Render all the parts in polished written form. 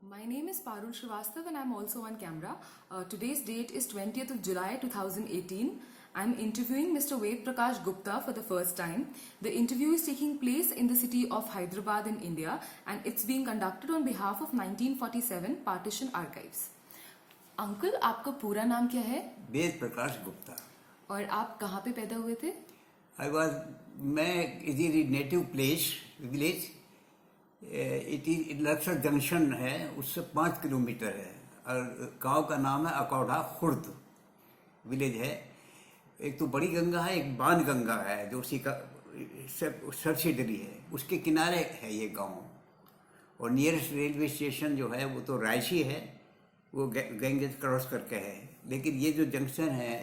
My name is Parul Srivastav and I'm also on camera. Today's date is 20th of July 2018. I'm interviewing Mr. Ved Prakash Gupta for the first time. The interview is taking place in the city of Hyderabad in India and it's being conducted on behalf of 1947 Partition Archives. Uncle, आपका पूरा नाम क्या है वेद प्रकाश गुप्ता। और आप कहाँ पे पैदा हुए थे? मैं is native place village. It is Laksar junction है, उससे 5 किलोमीटर है और गांव का नाम है अकौड़ा खुर्द विलेज है। एक तो बड़ी गंगा है, एक बान गंगा है जो उसी का सब्सिडरी है, उसके किनारे है ये गांव। और नियरेस्ट रेलवे स्टेशन जो है वो तो रायसी है, वो गंगेज क्रॉस करके है। लेकिन ये जो जंक्शन है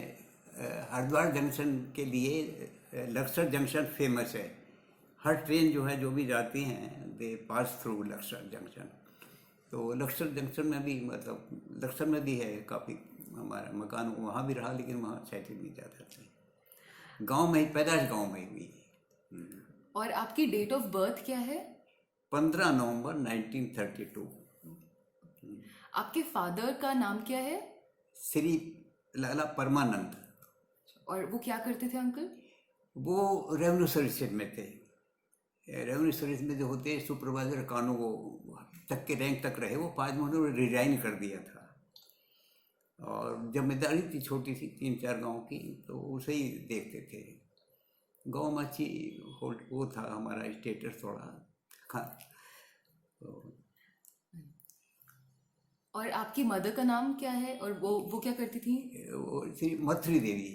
हरिद्वार जंक्शन के लिए लक्सर जंक्शन फेमस है। हर ट्रेन जो है जो भी जाती हैं दे पास थ्रू लक्सर जंक्शन। तो लक्सर जंक्शन में भी मतलब लक्सर में भी है काफ़ी, हमारा मकान वहाँ भी रहा लेकिन वहाँ सेटल नहीं जाता था। गांव में ही पैदाइश गांव में हुई। और आपकी डेट ऑफ बर्थ क्या है? 15 नवंबर 1932। आपके फादर का नाम क्या है? श्री लाला परमानंद। और वो क्या करते थे अंकल? वो रेवेन्यू सर्विसेज में थे। रेवेन्यू सर्विस में जो होते सुपरवाइजर कानून तक के रैंक तक रहे। वो 5 महीनों में रिजाइन कर दिया था और जिम्मेदारी थी छोटी सी 3-4 गांव की, तो उसे ही देखते थे। गांव में अच्छी वो था हमारा स्टेटस थोड़ा। हाँ। और आपकी मदर का नाम क्या है और वो क्या करती थी? वो श्री मथुरी देवी।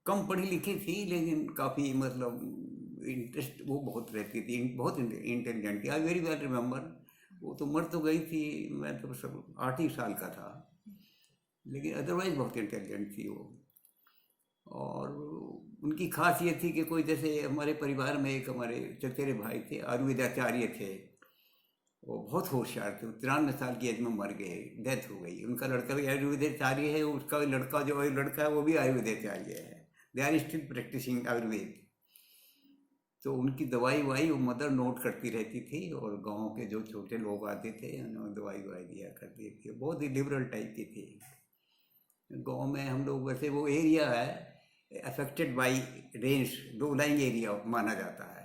कम पढ़ी लिखी थी लेकिन काफ़ी मतलब इंटरेस्ट वो बहुत रहती थी, बहुत इंटेलिजेंट थी। I very well remember. वो तो मर तो गई थी, मैं तो सब 8 ही साल का था, लेकिन अदरवाइज बहुत इंटेलिजेंट थी वो। और उनकी खास ये थी कि कोई जैसे हमारे परिवार में एक हमारे चचेरे भाई थे, आयुर्वेदाचार्य थे। वो बहुत होशियार थे। 93 साल की एज में मर गए, डेथ हो गई। उनका लड़का भी आयुर्वेदाचार्य है, उसका लड़का जो लड़का है वो भी आयुर्वेदाचार्य है। They are still practising Ayurveda. तो उनकी दवाई वाई वो मदर नोट करती रहती थी और गांव के जो छोटे लोग आते थे उन्हें दवाई वाई दिया करती थी। बहुत ही लिबरल टाइप की थी। गांव में हम लोग वैसे वो एरिया है affected by range, low lying area माना जाता है।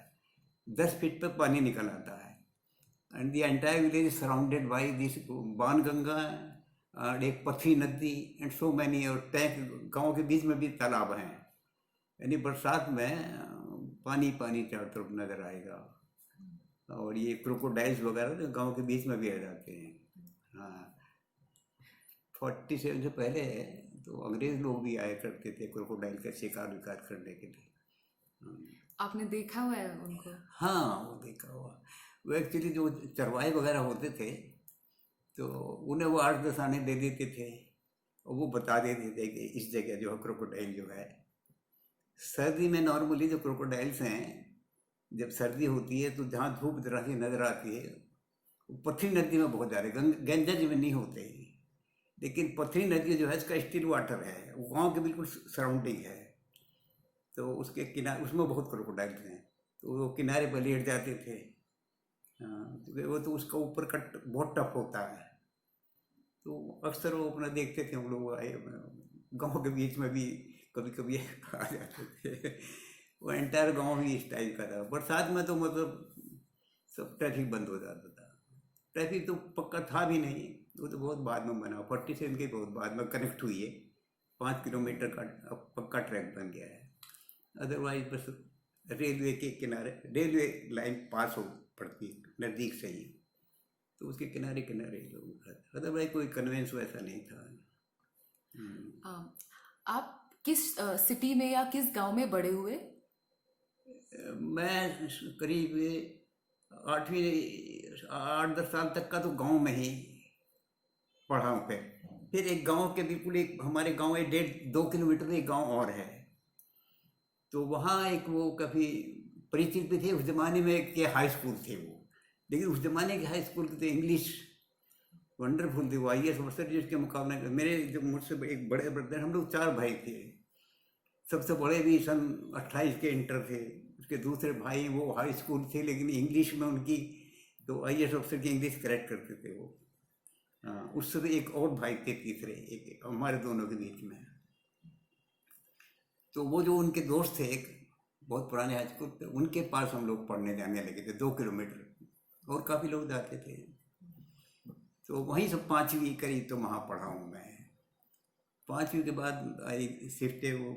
10 फीट पर पानी निकल आता है and the entire village is surrounded by this बान गंगा और एक पथरी नदी एंड सो मैनी। और टैंक गाँव के बीच में भी तालाब हैं, यानी बरसात में पानी पानी चारों तरफ नजर आएगा। और ये क्रोकोडाइल्स वगैरह गांव के बीच में भी आ जाते हैं। हाँ, 47 से पहले तो अंग्रेज लोग भी आया करते थे क्रोकोडाइल का शिकार विकार करने के लिए। आपने देखा हुआ है उनको? हाँ, वो देखा हुआ। वो एक्चुअली जो चरवाहे वगैरह होते थे तो उन्हें वो 8-10 आने दे देते थे और वो बता देते थे कि इस जगह जो है क्रोकोडाइल जो है। सर्दी में नॉर्मली जो क्रोकोडाइल्स हैं जब सर्दी होती है तो जहाँ धूप जरा सी नजर आती है वो पथरी नदी में बहुत ज़्यादा, गंजज में नहीं होते। लेकिन पथरी नदी जो है इसका स्टिल वाटर है, वो गाँव के बिल्कुल सराउंडिंग है। तो उसके किनारे उसमें बहुत क्रोकोडाइल्स हैं, तो वो किनारे पर लेट जाते थे। हाँ, तो वो तो उसका ऊपर कट बहुत टफ होता है। तो अक्सर वो अपना देखते थे हम लोग आए गाँव के बीच में भी कभी कभी आ जाते थे। वो एंटायर गांव ही इस टाइप का था। बरसात में तो मतलब सब ट्रैफिक बंद हो जाता था। ट्रैफिक तो पक्का था भी नहीं, वो तो बहुत बाद में बना। 47 के बहुत बाद में कनेक्ट हुई है। 5 किलोमीटर का अब पक्का ट्रैक बन गया है। अदरवाइज बस रेलवे के किनारे रेलवे लाइन पास हो पड़ती नज़दीक से ही, तो उसके किनारे किनारे लोग। अदरवाइज कोई कन्वेंस वैसा नहीं था। आप किस सिटी में या किस गांव में बड़े हुए? मैं करीब 8-10 साल तक का तो गांव में ही पढ़ा हूँ। फिर एक गांव के बिल्कुल एक हमारे गांव है 1.5-2 किलोमीटर में एक गांव और है, तो वहाँ एक वो काफ़ी परिचित भी थे उस ज़माने में के हाई स्कूल थे वो। लेकिन उस ज़माने के हाई स्कूल की तो इंग्लिश वंडरफुल थी। वो IAS अफसर जिसके मुकाबले में मेरे जो मुझसे एक बड़े ब्रदर, हम लोग 4 भाई थे। सबसे बड़े भी सन 28 के इंटर थे। उसके दूसरे भाई वो हाई स्कूल थे लेकिन इंग्लिश में उनकी तो IAS अफसर की इंग्लिश करेक्ट करते थे वो। हाँ, उस समय एक और भाई थे तीसरे, एक हमारे दोनों के बीच में। तो वो जो उनके दोस्त थे एक बहुत पुराने हाई स्कूल पे, उनके पास हम लोग पढ़ने जाने लगे थे 2 किलोमीटर, और काफ़ी लोग जाते थे। तो वहीं से 5वीं करी तो वहाँ पढ़ा हूँ मैं। 5वीं के बाद आई शिफ्ट है वो।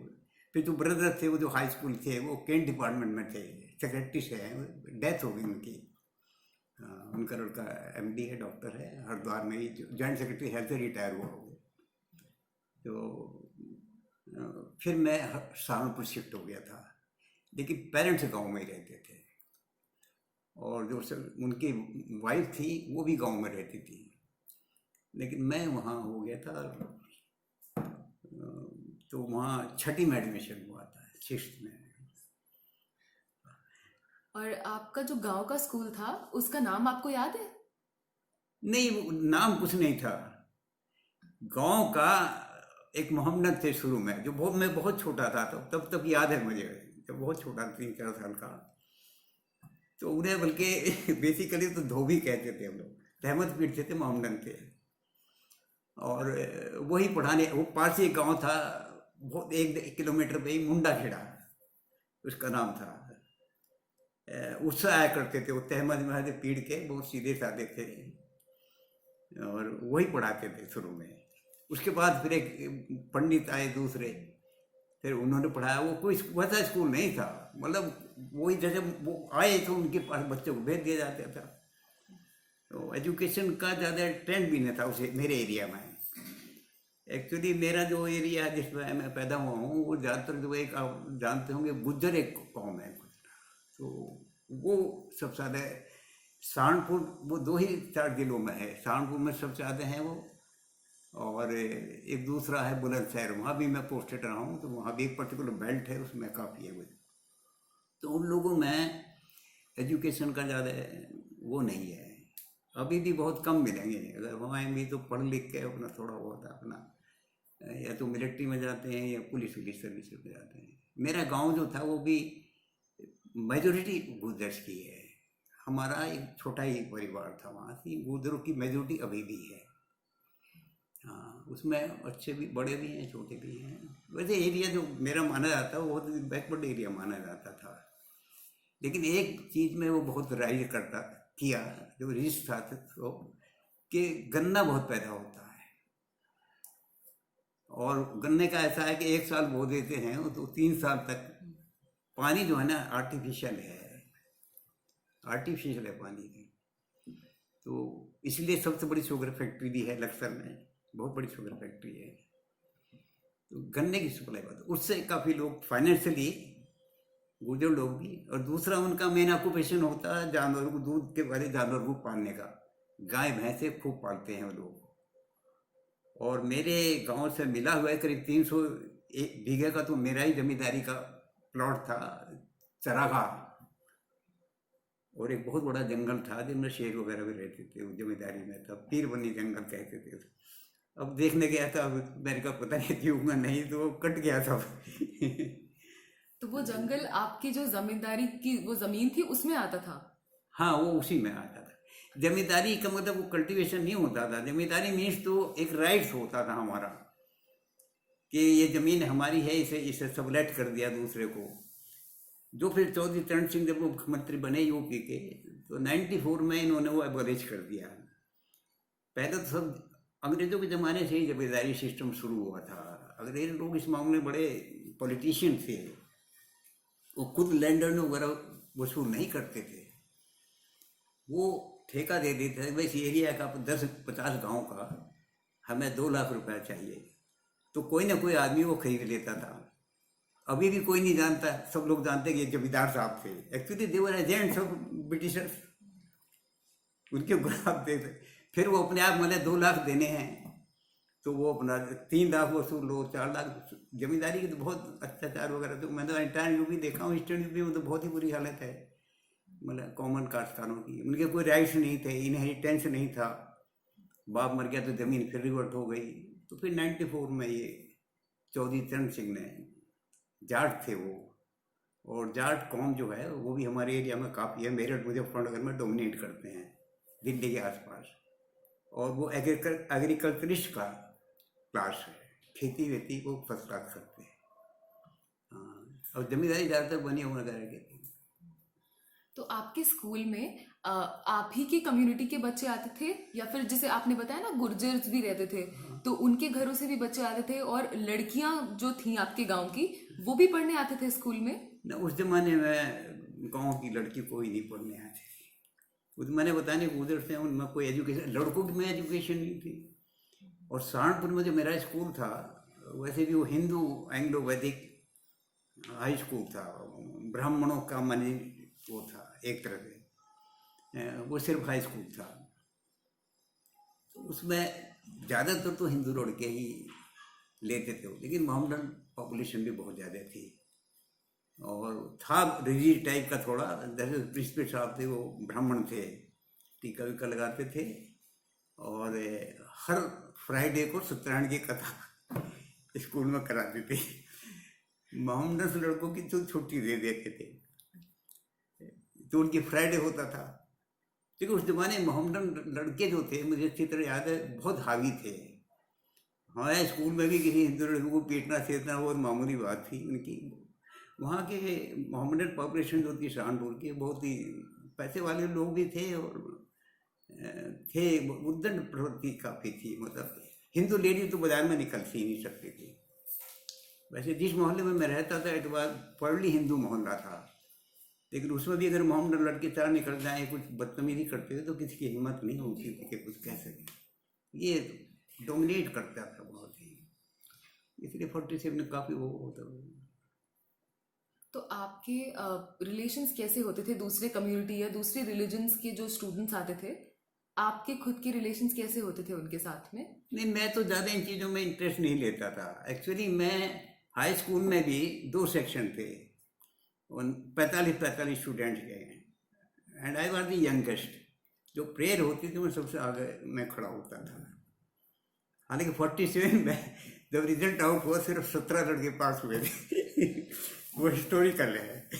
फिर जो ब्रदर थे वो जो हाई स्कूल थे वो कैंट डिपार्टमेंट में थे, सेक्रेटरी से हैं, डेथ हो गई उनकी। उनका लड़का MD है, डॉक्टर है, हरिद्वार में ही जॉइंट सेक्रेटरी हेल्थ से रिटायर हुआ हो। तो फिर मैं सहारनपुर शिफ्ट हो गया था, लेकिन पेरेंट्स गांव में ही रहते थे, और जो उनकी वाइफ थी वो भी गांव में रहती थी, लेकिन मैं वहाँ हो गया था। तो वहाँ 6ठी में एडमिशन हुआ था, 6th में। और आपका जो गांव का स्कूल था उसका नाम आपको याद है? नहीं, वो नाम कुछ नहीं था। गांव का एक मोहम्मद थे शुरू में, जो बहुत, मैं बहुत छोटा था तब याद है मुझे, जब बहुत छोटा 3-4 साल का। तो उन्हें बल्कि बेसिकली तो धोबी कहते थे हम लोग, रहमत पीटते थे, मोहम्मदन थे। और वही पढ़ाने, वो पास ही गाँव था, बहुत 1 किलोमीटर पे ही मुंडा खेड़ा उसका नाम था। उससे आया करते थे वो, तहमद महद पीड़ के, बहुत सीधे साधे थे, और वही पढ़ाते थे शुरू में। उसके बाद फिर एक पंडित आए दूसरे, फिर उन्होंने पढ़ाया। वो कोई वैसा स्कूल नहीं था, मतलब वही जैसे वो आए तो उनके पास बच्चों को भेज दिया जाता था। तो एजुकेशन का ज़्यादा ट्रेंड भी नहीं था उसे मेरे एरिया में। एक्चुअली मेरा जो एरिया है जिसमें मैं पैदा हुआ हूँ, वो ज़्यादातर जो एक आप जानते होंगे गुज्जर एक कौम है, तो वो सबसे ज़्यादा सहारनपुर, वो 2 ही 4 जिलों में है। सहारनपुर में सबसे ज़्यादा हैं वो, और एक दूसरा है बुलंदशहर, वहाँ भी मैं पोस्टेड रहा हूँ, तो वहाँ भी एक पर्टिकुलर बेल्ट है, उसमें काफ़ी है वो। तो उन लोगों में एजुकेशन का ज़्यादा वो नहीं है, अभी भी बहुत कम मिलेंगे। अगर वहाँ भी तो पढ़ लिख के अपना थोड़ा बहुत अपना या तो मिलिट्री में जाते हैं या पुलिस सर्विस में जाते हैं। मेरा गांव जो था वो भी मेजोरिटी गुर्जर्स की है। हमारा एक छोटा ही परिवार था, वहाँ की गुर्जरों की मेजोरिटी अभी भी है। हाँ, उसमें अच्छे भी, बड़े भी हैं, छोटे भी हैं। वैसे एरिया जो मेरा माना जाता है वो बहुत बैकवर्ड एरिया माना जाता था, लेकिन एक चीज़ में वो बहुत राइज करता किया, जो रिस्क था तो कि गन्ना बहुत पैदा होता है, और गन्ने का ऐसा है कि 1 साल बो देते हैं तो 3 साल तक पानी जो है ना आर्टिफिशियल है पानी की। तो इसलिए सबसे बड़ी शुगर फैक्ट्री भी है लक्सर में, बहुत बड़ी शुगर फैक्ट्री है। तो गन्ने की सप्लाई होती है, उससे काफ़ी लोग फाइनेंशियली गुजर लोग भी। और दूसरा उनका मेन ऑक्यूपेशन होता है जानवरों को, दूध के वाले जानवर को पालने का। गाय भैंसे खूब पालते हैं वो लोग। और मेरे गांव से मिला हुआ है करीब 300 बीघे का, तो मेरा ही जमींदारी का प्लॉट था, चरागाह, और एक बहुत बड़ा जंगल था जिनमें शेर वगैरह भी रहते थे, वो जमींदारी में था, पीरबनी जंगल कहते थे। अब देखने गया था, मेरे को पता नहीं थी नहीं, तो वो कट गया था। तो वो जंगल आपकी जो जमींदारी की वो जमीन थी उसमें आता था? हाँ, वो उसी में आता था। जमींदारी का मतलब वो कल्टीवेशन नहीं होता था। जमींदारी मीन्स तो एक राइट्स होता था हमारा, कि ये ज़मीन हमारी है, इसे सबलेट कर दिया दूसरे को। जो फिर चौधरी चरण सिंह जब मुख्यमंत्री बने यूपी के, तो 94 में इन्होंने वो एबॉलिश कर दिया। पहले तो सब अंग्रेजों के ज़माने से ही जमींदारी सिस्टम शुरू हुआ था। अंग्रेज लोग इस मामले में बड़े पॉलिटिशियन थे, वो खुद लैंडर वगैरह वसूल नहीं करते थे, वो ठेका दे देते थे। वैसे एरिया का 10-50 गांव का हमें 2 लाख रुपया चाहिए, तो कोई ना कोई आदमी वो खरीद लेता था। अभी भी कोई नहीं जानता, सब लोग जानते हैं कि जमींदार साहब थे। Actually they were agents of Britishers, उनके गुलाब थे। फिर वो अपने आप मतलब 2 लाख देने हैं, तो वो अपना 3 लाख वसूल लो, 4 लाख। जमींदारी की तो बहुत अत्याचार वगैरह, तो मैं तो एंटायर यूपी देखा हूँ, ईस्टर्न यूपी में तो बहुत ही बुरी हालत है, मतलब कॉमन काश्तकारों की। उनके कोई राइट्स नहीं थे, इनहेरिटेंस नहीं था, बाप मर गया तो ज़मीन फिर रिवर्ट हो गई। तो फिर 94 में ये चौधरी चरण सिंह ने, जाट थे वो, और जाट कौम जो है वो भी हमारे एरिया में काफ़ी है, मेरठ मुजफ्फरनगर में डोमिनेट करते हैं, दिल्ली के आसपास। और वो एग्रीकल्चरिस्ट का क्लास है, खेती वेती वो फर्स्ट क्लास करते हैं। हाँ, और जमींदारी ज़्यादातर बनी हुआ नगर के थी। तो आपके स्कूल में आप ही की कम्युनिटी के बच्चे आते थे या फिर जैसे आपने बताया ना गुर्जर्स भी रहते थे, तो उनके घरों से भी बच्चे आते थे, और लड़कियां जो थी आपके गांव की वो भी पढ़ने आते थे स्कूल में? न उस जमाने में गांव की लड़की कोई नहीं पढ़ने आती थी। उस मैंने बताने को उधर से उनमें कोई एजुकेशन, लड़कों की में एजुकेशन नहीं थी। और सहारनपुर में जो मेरा स्कूल था वैसे भी वो हिंदू एंग्लो वैदिक हाई स्कूल था, ब्राह्मणों का मनी वो था एक तरह से, वो सिर्फ हाई स्कूल था। उसमें ज़्यादातर तो हिंदू लड़के ही लेते थे, लेकिन मोहम्मदन पॉपुलेशन भी बहुत ज़्यादा थी। और था रिलीज टाइप का थोड़ा, जैसे प्रिंसिपल साहब थे वो ब्राह्मण थे, टीका वीका लगाते थे, और हर फ्राइडे को सत्यनारायण की कथा स्कूल में कराते थे। मोहम्मदन लड़कों की तो छुट्टी दे देते थे, तो उनकी फ्राइडे होता था। क्योंकि उस जमाने में मोहम्मदन लड़के जो थे, मुझे अच्छी तरह याद है, बहुत हावी थे। हमारे स्कूल में भी किसी हिंदू लड़कों को पीटना सेतना बहुत मामूली बात थी उनकी। वहाँ के मोहम्मदन पॉपुलेशन जो थी सहारनपुर की, बहुत ही पैसे वाले लोग भी थे, और थे उद्दंड प्रवृत्ति काफ़ी थी। मतलब हिंदू लेडी तो बाजार में निकल ही नहीं सकती थी। वैसे जिस मोहल्ले में मैं रहता था इट वाज पर्ली हिंदू मोहल्ला था, लेकिन उसमें भी अगर मोहम्मदन लड़के चार निकल जाए, कुछ बदतमीजी करते थे, तो किसी की हिम्मत नहीं होती थी कि कुछ कह सके। ये डोमिनेट करता था बहुत ही, इसलिए 47 में काफ़ी वो होता था। तो आपके रिलेशंस कैसे होते थे दूसरे कम्युनिटी या दूसरे रिलीजन्स के जो स्टूडेंट्स आते थे? आपके खुद के रिलेशंस कैसे होते थे उनके साथ में? नहीं, मैं तो ज़्यादा इन चीज़ों में इंटरेस्ट नहीं लेता था। एक्चुअली मैं हाई स्कूल में भी 2 सेक्शन थे, 45 स्टूडेंट्स गए हैं, and I was the youngest. जो प्रेयर होती थी मैं सबसे आगे मैं खड़ा होता था। हालांकि 47 में जब रिजल्ट आउट हुआ सिर्फ 17 लड़के पास हुए थे। वो हिस्टोरिकल है।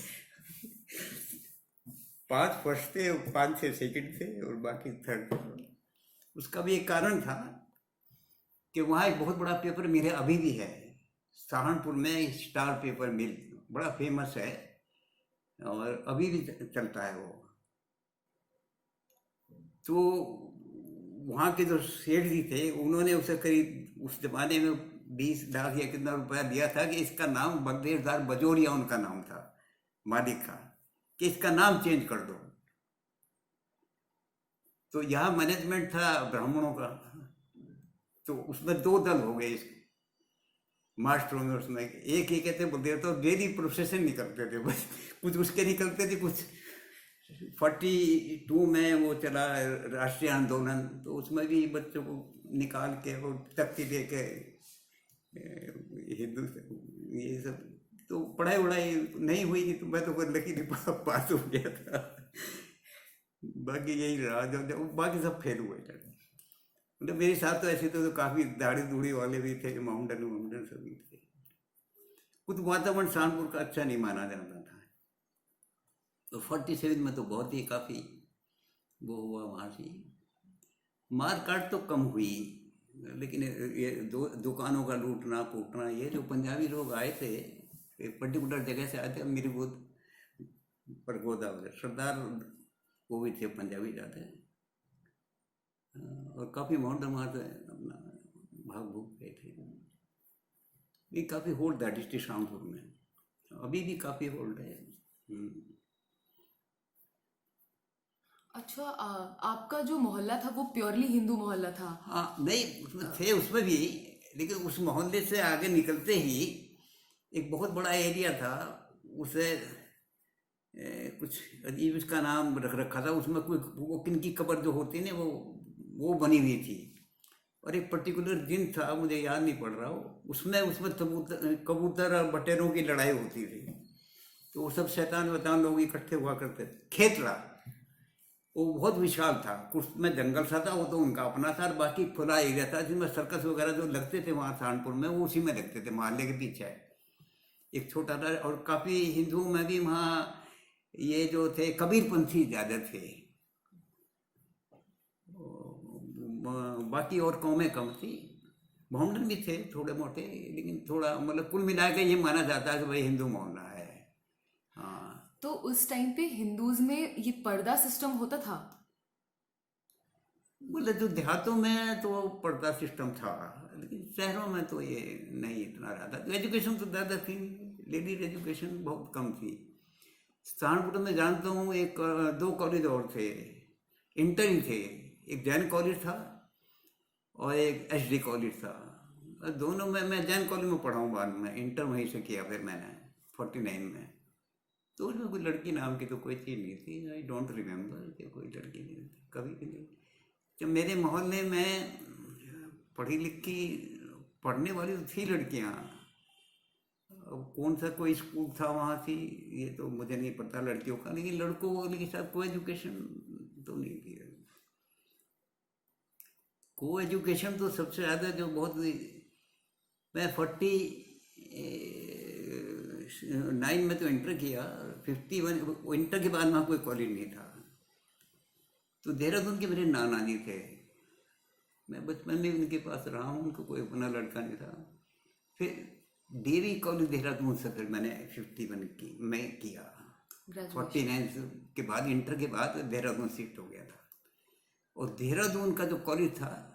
5 फर्स्ट थे, 5-6 सेकंड थे, और बाकी थर्ड। उसका भी एक कारण था कि वहाँ एक बहुत बड़ा पेपर मिल है, अभी भी है सहारनपुर में, स्टार पेपर मिल बड़ा फेमस है, और अभी भी चलता है वो। तो वहाँ के जो सेठ जी थे, उन्होंने उसे करीब उस जमाने में 20 लाख या कितना रुपया दिया था कि इसका नाम बगदेरदार बजोरिया उनका नाम था मालिक का, कि इसका नाम चेंज कर दो। तो यहाँ मैनेजमेंट था ब्राह्मणों का, तो उसमें 2 दल हो गए इस मास्टरों में। उसमें एक ये कहते बगदेर, तो डेली प्रोसेसन निकलते थे, बस कुछ उसके निकलते थे, कुछ 42 में वो चला राष्ट्रीय आंदोलन, तो उसमें भी बच्चों को निकाल के और तख्ती दे के हिंदू ये सब, तो पढ़ाई वढ़ाई नहीं हुई थी। तो मैं तो लकी पास हो गया था, बाकी यही रहा। जब बाकी सब फेल हुए थे। मतलब मेरे साथ तो ऐसे तो काफ़ी दाढ़ी दूढ़ी वाले भी थे, मोहम्मदन सभी थे। कुछ वातावरण सहारनपुर का अच्छा नहीं माना जाता था। तो 47 में तो बहुत ही काफ़ी वो हुआ वहाँ से। मार काट तो कम हुई, लेकिन ये दुकानों का लूटना फूटना, ये जो पंजाबी लोग आए थे एक पर्टिकुलर जगह से आए थे, मेरी बहुत परगोदा वगैरह सरदार वो भी थे पंजाबी ज़्यादा, और काफ़ी माउंट मार अपना भाग भूग गए थे। ये काफ़ी होल्ड था डिस्ट्रिक्ट सहारनपुर में, अभी भी काफ़ी होल्ड है। अच्छा, आपका जो मोहल्ला था वो प्योरली हिंदू मोहल्ला था? हाँ, नहीं उसमें थे, उसमें भी, लेकिन उस मोहल्ले से आगे निकलते ही एक बहुत बड़ा एरिया था, उसे कुछ अजीब उसका नाम रख रखा था। उसमें कोई वो किनकी कब्र जो होती है ना, वो बनी हुई थी, और एक पर्टिकुलर दिन था, मुझे याद नहीं पड़ रहा हो, उसमें कबूतर और बटेरों की लड़ाई होती थी। तो वो सब शैतान वैतान लोग इकट्ठे हुआ करते थे। खेतला वो बहुत विशाल था, कुछ में जंगल सा था, वो तो उनका अपना था, और बाकी खुला एरिया था जिसमें सर्कस वगैरह जो लगते थे वहाँ सहारनपुर में, वो उसी में लगते थे, मोहल्ले के पीछे एक छोटा था। और काफ़ी हिंदुओं में भी वहाँ ये जो थे कबीरपंथी ज़्यादा थे, बाकी और कौमें कम थी, ब्राह्मण भी थे थोड़े मोटे, लेकिन थोड़ा मतलब कुल मिला के ये माना जाता है कि भाई हिंदू मोहल्ला है। हाँ, तो उस टाइम पे हिंदूज में ये पर्दा सिस्टम होता था? बोले जो देहातों में तो पर्दा सिस्टम था, लेकिन शहरों में तो ये नहीं इतना रहा था। तो एजुकेशन तो ज़्यादा थी, लेडीज एजुकेशन बहुत कम थी। सहारनपुर में जानता हूँ एक 2 कॉलेज और थे, इंटर ही थे, एक जैन कॉलेज था और एक एसडी कॉलेज था। और दोनों में मैं जैन कॉलेज में पढ़ा हूँ, बाद में इंटर वहीं से किया फिर मैंने 49 में। तो उसमें कोई लड़की नाम की तो कोई चीज़ नहीं थी, आई डोंट रिमेम्बर कि कोई लड़की नहीं थी कभी भी नहीं। जब मेरे मोहल्ले में पढ़ी लिखी पढ़ने वाली तो थी लड़कियाँ, अब कौन सा कोई स्कूल था वहाँ थी ये तो मुझे नहीं पता लड़कियों का, लेकिन लड़कों के साथ को एजुकेशन तो नहीं थी। को एजुकेशन तो सबसे ज़्यादा जो बहुत, मैं 49 में तो इंटर किया, 51 इंटर के बाद वहाँ कोई कॉलेज नहीं था। तो देहरादून के मेरे नाना जी थे, मैं बचपन में उनके पास रहा हूँ, उनको कोई अपना लड़का नहीं था। फिर देवी कॉलेज देहरादून से फिर मैंने 51 की मैं किया, 49 के बाद इंटर के बाद देहरादून शिफ्ट हो गया था। और देहरादून का जो कॉलेज था,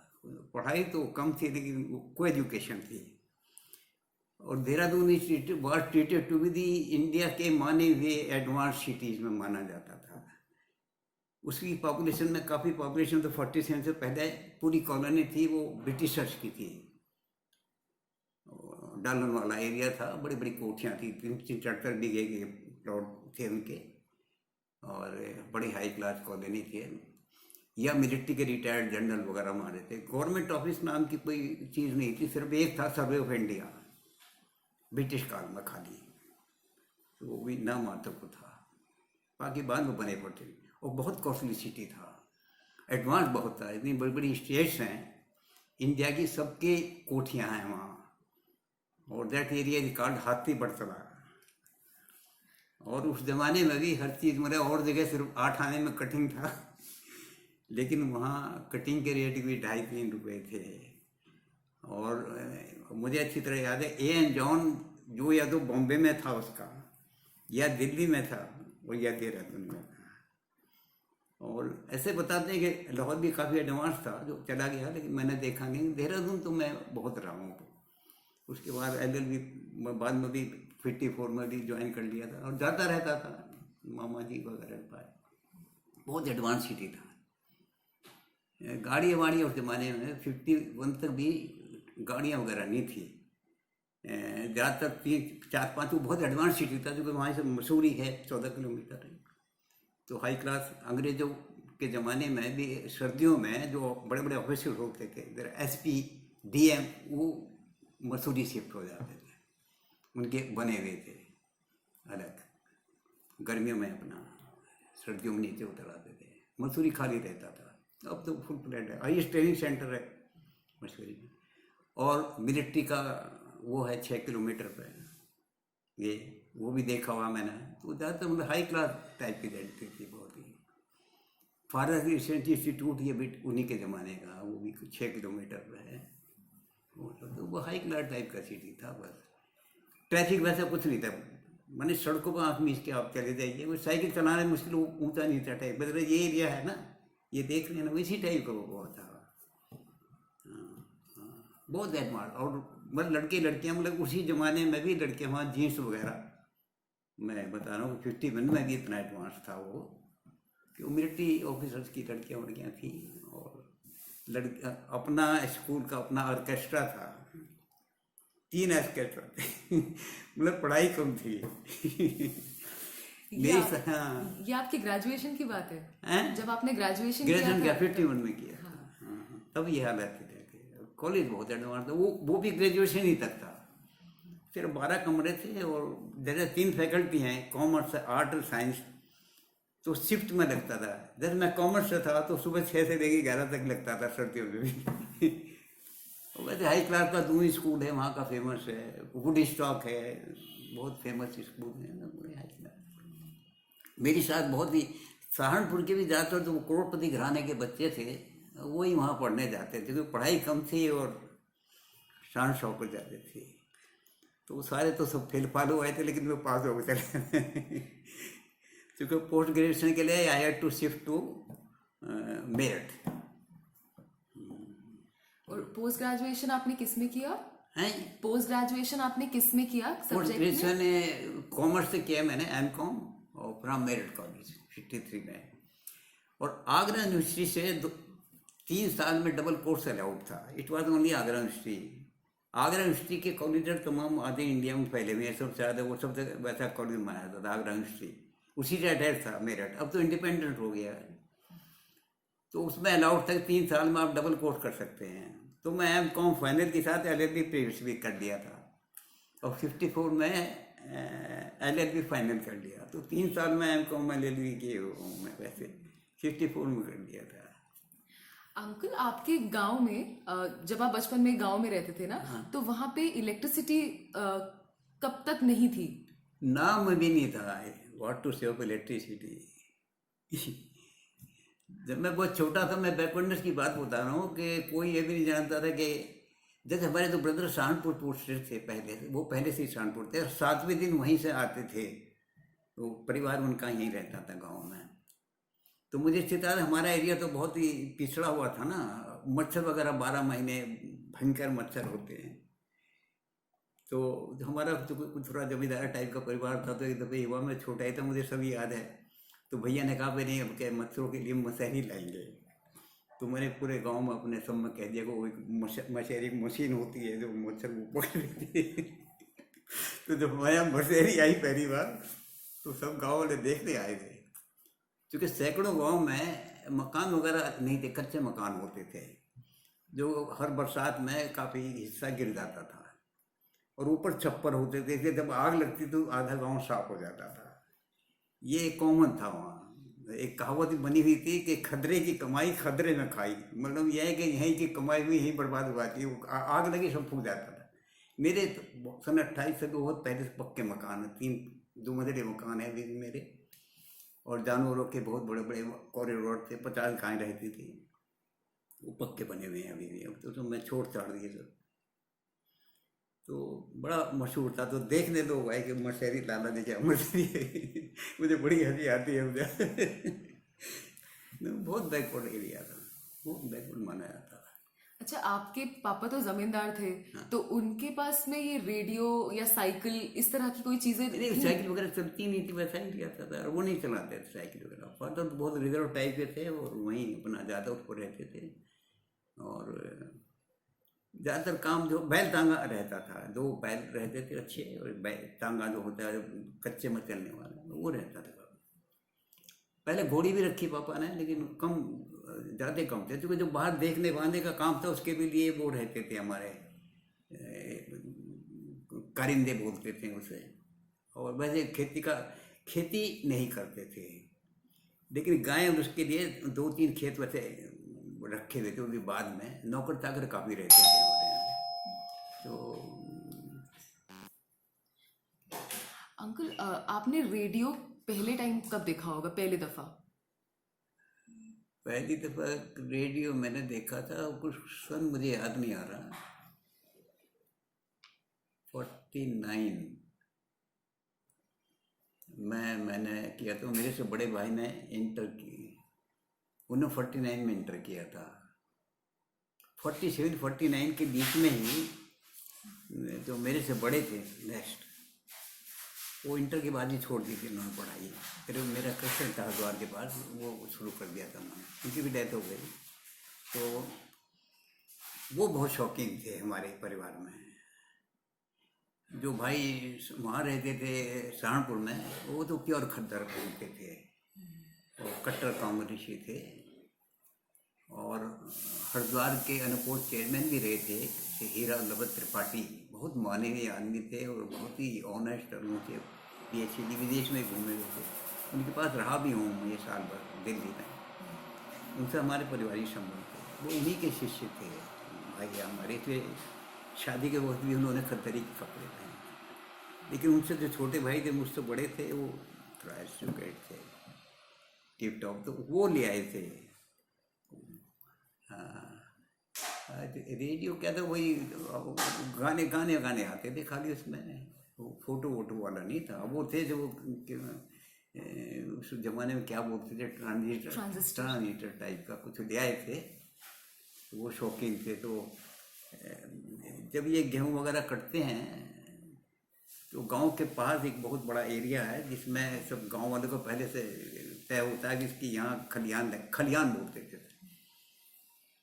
पढ़ाई तो कम थी लेकिन को एजुकेशन थी। और Dehradun was treated to be the India के माने हुए एडवांस सिटीज़ में माना जाता था। उसकी पॉपुलेशन में काफ़ी पॉपुलेशन तो 47 से पहले पूरी कॉलोनी थी वो ब्रिटिशर्स की थी। डालन वाला एरिया था, बड़ी बड़ी कोठियाँ थी, 374 बीघे के प्लॉट थे उनके, और बड़ी हाई क्लास कॉलोनी थी। या मिलिट्री के रिटायर्ड जनरल वगैरह मारे थे। गवर्नमेंट ऑफिस नाम की कोई चीज़ नहीं थी, सिर्फ एक था सर्वे ऑफ इंडिया, ब्रिटिश काल में खाली, तो वो भी नाम मात्र को था, बाकी बाद में बने पड़ते। और बहुत कॉस्टली सिटी था, एडवांस बहुत था, इतनी बड़ी बड़ी स्टेट्स हैं इंडिया की, सबके कोठियाँ हैं वहाँ। और दैट एरिया रिकॉर्ड हाथी बरतला। और उस जमाने में भी हर चीज़, मतलब और जगह सिर्फ 8 आने में कटिंग था, लेकिन वहाँ कटिंग के रेट भी 2.5-3 रुपये थे। और मुझे अच्छी तरह याद है A.N. जॉन जो या तो बॉम्बे में था उसका, या दिल्ली में था, और या देहरादून में था। और ऐसे बताते हैं कि लाहौर भी काफ़ी एडवांस था जो चला गया, लेकिन मैंने देखा नहीं। देहरादून तो मैं बहुत रहा हूँ। उसके बाद LLB बाद में भी 54 में भी ज्वाइन कर लिया था, और जाता रहता था मामा जी वगैरह पाए। बहुत एडवांस सिटी था। गाड़ी वाड़ी उस ज़माने में 51 तक भी गाड़ियाँ वगैरह नहीं थी। ज़्यादातर 3-4-5 वो बहुत एडवांस सिटी था, जो वहाँ से मसूरी है 14 किलोमीटर है। तो हाई क्लास अंग्रेज़ों के ज़माने में भी सर्दियों में जो बड़े बड़े ऑफिसर होते थे, इधर SP DM, वो मसूरी शिफ्ट हो जाते थे, उनके बने हुए थे अलग। गर्मियों में अपना, सर्दियों में नीचे उतर आते थे। मसूरी खाली रहता था, अब तो फुल प्लेट है, हाईएस्ट ट्रेनिंग सेंटर है मसूरी में। और मिलिट्री का वो है 6 किलोमीटर पर, ये वो भी देखा हुआ मैंने। तो ज़्यादातर मतलब हाई क्लास टाइप की रहती थी बहुत ही। फॉरेस्ट रिसर्च इंस्टीट्यूट ये भी उन्हीं के ज़माने का, वो भी 6 किलोमीटर पर है। तो वो हाई क्लास टाइप का सिटी था। बस ट्रैफिक वैसा कुछ नहीं था, मैंने सड़कों पर आँख मीच के आप चले जाइए, वो साइकिल चलाने मुश्किल, ऊँचा नीचा टाइप, मतलब ये एरिया है ना, ये देख लेना इसी टाइप का वो था। बहुत एडवांस। और मतलब लड़के लड़कियाँ, मतलब उसी ज़माने में भी लड़कियाँ वहाँ जीन्स वगैरह, मैं बता रहा हूँ 51 में भी इतना एडवांस था वो, कि वो मिलिट्री ऑफिसर्स की लड़कियाँ वड़कियाँ थी। और लड़का अपना स्कूल का अपना ऑर्केस्ट्रा था, 3 ऑर्केस्ट्रा थे मतलब पढ़ाई कम थी ये आपकी ग्रेजुएशन की बात है? जब आपने ग्रेजुएशन किया 51 में किया। हाँ, तब ये हालत थी। कॉलेज बहुत एडवांस था, वो भी ग्रेजुएशन ही तक था। सिर्फ 12 कमरे थे, और जैसे 3 फैकल्टी हैं, कॉमर्स, आर्ट और साइंस, तो शिफ्ट में लगता था। जैसे मैं कॉमर्स से था तो सुबह 6 से लेकर 11 तक लगता था सर्दियों में भी वैसे हाई क्लास का 2 स्कूल है वहाँ का, फेमस है, वुड स्टॉक है, बहुत फेमस स्कूल है ना, बड़े हाई क्लास। मेरी साथ बहुत ही सहारनपुर के भी ज़्यादातर तो करोड़पति घराने के बच्चे थे, वही वहाँ पढ़ने जाते थे, क्योंकि पढ़ाई कम थी और शान शौक जाते थे। तो सारे तो सब फेल फाल हुए थे, लेकिन मैं पास हो गए चले। क्योंकि पोस्ट ग्रेजुएशन के लिए I had to shift to Meerut. और पोस्ट ग्रेजुएशन आपने किस में किया? हैं, पोस्ट ग्रेजुएशन आपने किस में किया, पोस्ट सब्जेक्ट में? ग्रेजुएशन कॉमर्स से किया मैंने, एमकॉम, और फ्रॉम मेरठ कॉलेज 53 में। और आगरा यूनिवर्सिटी से 3 साल में डबल कोर्स अलाउड था। It was only Agra university. Agra university के कॉलेज तमाम आधे इंडिया में फैले हुए हैं, सबसे ज़्यादा वो सबसे वैसा कॉलेज माना जाता था आगरा यूनिवर्सिटी, उसी से अटैच था मेरठ। अब तो इंडिपेंडेंट हो गया है, तो उसमें अलाउड था 3 साल में आप डबल कोर्स कर सकते हैं। तो मैं एमकॉम फाइनल के साथ LLB प्रीवियस भी कर लिया था, और 54 में LLB फाइनल कर लिया। तो 3 साल में एमकॉम LLB किए हूँ मैं, वैसे 54 में कर लिया था। अंकल, आपके गांव में जब आप बचपन में गांव में रहते थे ना, तो वहां पे इलेक्ट्रिसिटी कब तक नहीं थी? नाम भी नहीं था व्हाट टू से ऑफ इलेक्ट्रिसिटी। जब मैं बहुत छोटा था, मैं बैकवर्डनेस की बात बता रहा हूँ कि कोई ये भी नहीं जानता था कि जैसे हमारे तो ब्रदर सहारनपुर पोस्टेड थे पहले, वो पहले से ही सहारनपुर थे, और 7वें दिन वहीं से आते थे। तो परिवार उनका यहीं रहता था गाँव में। तो मुझे स्थित था, हमारा एरिया तो बहुत ही पिछड़ा हुआ था ना, मच्छर वगैरह 12 महीने भयंकर मच्छर होते हैं। तो हमारा तो कुछ थोड़ा जमींदार टाइप का परिवार था। तो एक दफ़े युवा में छोटा ही था, मुझे सभी याद है। तो भैया ने कहा भाई नहीं, अब क्या मच्छरों के लिए मशहरी लाएंगे। तो मैंने पूरे गांव में अपने सब में कह दिया कि वो एक मशहरी मशीन होती है जो मच्छर को पकड़ लेती है। तो जब हमारे यहाँ मशहरी आई पहली बार, तो सब गाँव वाले देखने आए थे। क्योंकि सैकड़ों गांव में मकान वगैरह नहीं थे, कच्चे मकान होते थे, जो हर बरसात में काफ़ी हिस्सा गिर जाता था, और ऊपर छप्पर होते थे, इसलिए जब आग लगती तो आधा गांव साफ हो जाता था। ये कॉमन था वहाँ। एक कहावत बनी हुई थी कि खदरे की कमाई खदरे में खाई, मतलब यह है कि यहीं की कमाई हुई यहीं बर्बाद हुआ थी। आग लगी सब फूक जाता था। मेरे तो सन 28 से बहुत पहले से पक्के मकान है, 2 मंजिले मकान है अभी भी मेरे, और जानवरों के बहुत बड़े बड़े कॉरिडोर थे, 50 गायें रहती थी, वो पक्के बने हुए हैं अभी भी। अब तो मैं छोड़ छाड़ दिए सब। तो बड़ा मशहूर था। तो देखने दो भाई कि मशहरी लाला ने क्या मशहरी मुझे बड़ी हंसी आती है मुझे। बहुत बैकवर्ड एरिया था, बहुत बैकवर्ड माना जाता था। अच्छा, आपके पापा तो जमींदार थे, तो उनके पास में ये रेडियो या साइकिल इस तरह की कोई चीजें नहीं, साइकिल वगैरह चलती नहीं थी, वैसा ही लिया था, और वो नहीं चलाते थे साइकिल वगैरह। फादर तो बहुत रिजर्व टाइप के थे, और वहीं अपना ज़्यादा उस पर रहते थे। और ज़्यादातर काम जो बैल तांगा रहता था, 2 बैल रहते थे अच्छे, और बैल तांगा जो होता है कच्चे में चलने वाला, वो रहता था। पहले घोड़ी भी रखी पापा ने, लेकिन कम, ज़्यादा कम थे, क्योंकि जो बाहर देखने वाने का काम था उसके भी लिए वो रहते थे हमारे, कारिंदे बोलते थे उसे। और वैसे खेती नहीं करते थे, लेकिन गाय उसके लिए 2-3 खेत वैसे रखे हुए थे। उनके बाद में नौकर चाकर काफ़ी रहते थे हमारे यहाँ। तो अंकल, आपने रेडियो पहले टाइम कब देखा होगा, पहली दफा? पहली दफ़ा रेडियो मैंने देखा था, कुछ सन मुझे याद नहीं आ रहा, 49 मैंने किया था। मेरे से बड़े भाई ने इंटर की, उन्होंने 49 में इंटर किया था। 47-49 के बीच में ही जो मेरे से बड़े थे नेक्स्ट, वो इंटर के बाद ही छोड़ दी थी उन्होंने पढ़ाई। फिर मेरा क्रिश्चियन था हरिद्वार के पास, वो शुरू कर दिया था उन्होंने, उनकी भी डेथ हो गई। तो वो बहुत शौकीन थे हमारे परिवार में। जो भाई वहाँ रहते थे सहारनपुर में, वो तो प्योर खद्दर बोलते थे, और कट्टर कांग्रेसी थे, और हरिद्वार के अनपोज चेयरमैन भी रहे थे, हीरा लबत त्रिपाठी। बहुत माने हुए आदमी थे, और बहुत ही ऑनेस्ट, और उनके PhD विदेश में घूमे हुए थे। उनके पास रहा भी हूँ ये साल भर दिल्ली में। उनसे हमारे पारिवारिक संबंध थे, वो उन्हीं के शिष्य थे भाई हमारे थे। शादी के वक्त भी उन्होंने खद्दरी के कपड़े पहने। लेकिन उनसे जो छोटे भाई थे, मुझसे बड़े थे, वो थोड़ा एजुकेट थे, टिप टॉप, तो वो ले आए थे रेडियो क्या था, वही गाने गाने गाने आते थे खाली उसमें, वो फोटो वोटो वाला नहीं था। वो थे जो उस जमाने में क्या बोलते थे, ट्रांजिस्टर टाइप का कुछ ले आए थे, तो वो शौकीन थे। तो जब ये गेहूँ वगैरह कटते हैं तो गांव के पास एक बहुत बड़ा एरिया है जिसमें सब गांव वालों को पहले से तय होता है कि इसकी यहाँ खलियान बोलते थे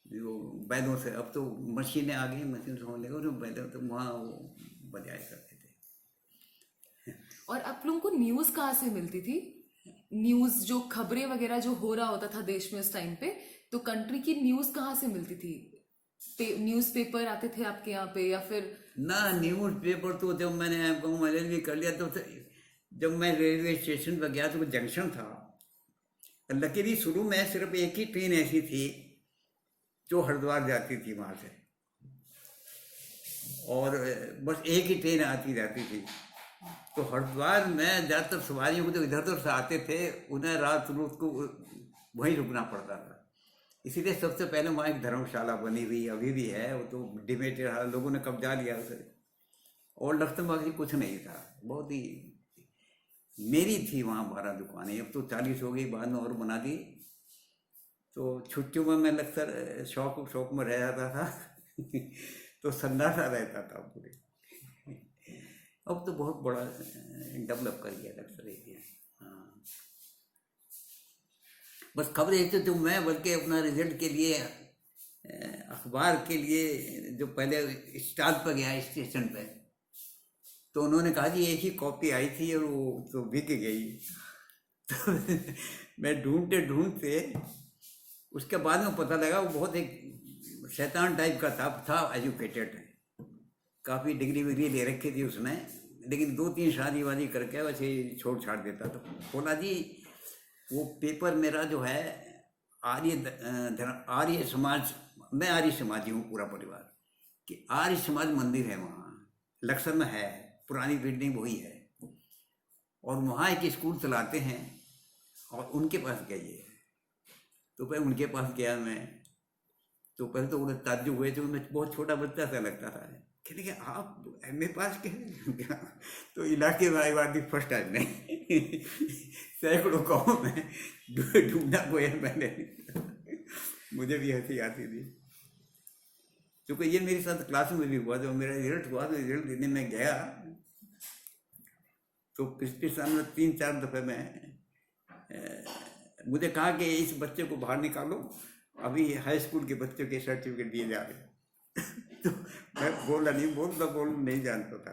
जो बैलों से। अब तो मशीनें आ गई, मशीन से होने लगे, जो बैलों तो वहाँ वो बजाया करते थे। और आप लोगों को न्यूज़ कहाँ से मिलती थी? न्यूज़ जो खबरें वगैरह जो हो रहा होता था देश में उस टाइम पे, तो कंट्री की न्यूज़ कहाँ से मिलती थी? न्यूज़पेपर आते थे आपके यहाँ पे या फिर? ना, न्यूज़पेपर तो जब मैंने आपको रेलवे कर लिया तो जब मैं रेलवे स्टेशन पर गया तो वो जंक्शन था। लकीली शुरू में सिर्फ एक ही ट्रेन ऐसी थी जो हरिद्वार जाती थी वहाँ से, और बस एक ही ट्रेन आती जाती थी। तो हरिद्वार में ज़्यादातर सवारियों को जो इधर उधर से आते थे उन्हें रात को वहीं रुकना पड़ता था। इसीलिए सबसे पहले वहाँ एक धर्मशाला बनी हुई अभी भी है, वो तो डिमेटेड है, लोगों ने कब्जा लिया उसे। और लखनऊ कुछ नहीं था, बहुत ही मेरी थी वहाँ 12 दुकानें, अब तो 40 हो गई, बाद में और बना दी। तो छुट्टियों में मैं अक्सर शौक में रह जाता था तो सन्नाटा रहता था पूरे। अब तो बहुत बड़ा डेवलप कर गया अक्सर एरिया। हाँ, बस खबर एक तो मैं बल्कि अपना रिजल्ट के लिए अखबार के लिए जो पहले स्टॉल पर गया स्टेशन पे, तो उन्होंने कहा जी एक ही कॉपी आई थी और वो तो बिक गई। तो मैं ढूंढते उसके बाद में पता लगा वो बहुत एक शैतान टाइप का था एजुकेटेड, काफ़ी डिग्री ले रखी थी उसने, लेकिन 2-3 शादी वादी करके वैसे ही छोड़ छाड़ देता। तो बोला जी वो पेपर मेरा जो है आर्य समाज, मैं आर्य समाजी हूँ पूरा परिवार, कि आर्य समाज मंदिर है वहाँ लक्सर में है, पुरानी बिल्डिंग वही है, और वहाँ एक स्कूल चलाते हैं और उनके पास गई है। तो पहले उनके पास गया मैं, तो पहले तो उन्हें ताज्जुब हुए, तो उन्हें बहुत छोटा बच्चा सा लगता था, कहने के आप एमए पास क्या? तो इलाके में आई बात फर्स्ट टाइम में सैकड़ों गाँव में ढूंढा कोई मैंने मुझे भी हंसी आती थी, क्योंकि ये मेरे साथ क्लास में भी हुआ। जब मेरा रिजल्ट हुआ तो रिजल्ट देने में गया तो पिछले साल में 3-4 दफ़े में मुझे कहा कि इस बच्चे को बाहर निकालो, अभी हाई स्कूल के बच्चों के सर्टिफिकेट दिए जा रहे तो मैं बोल नहीं जानता था।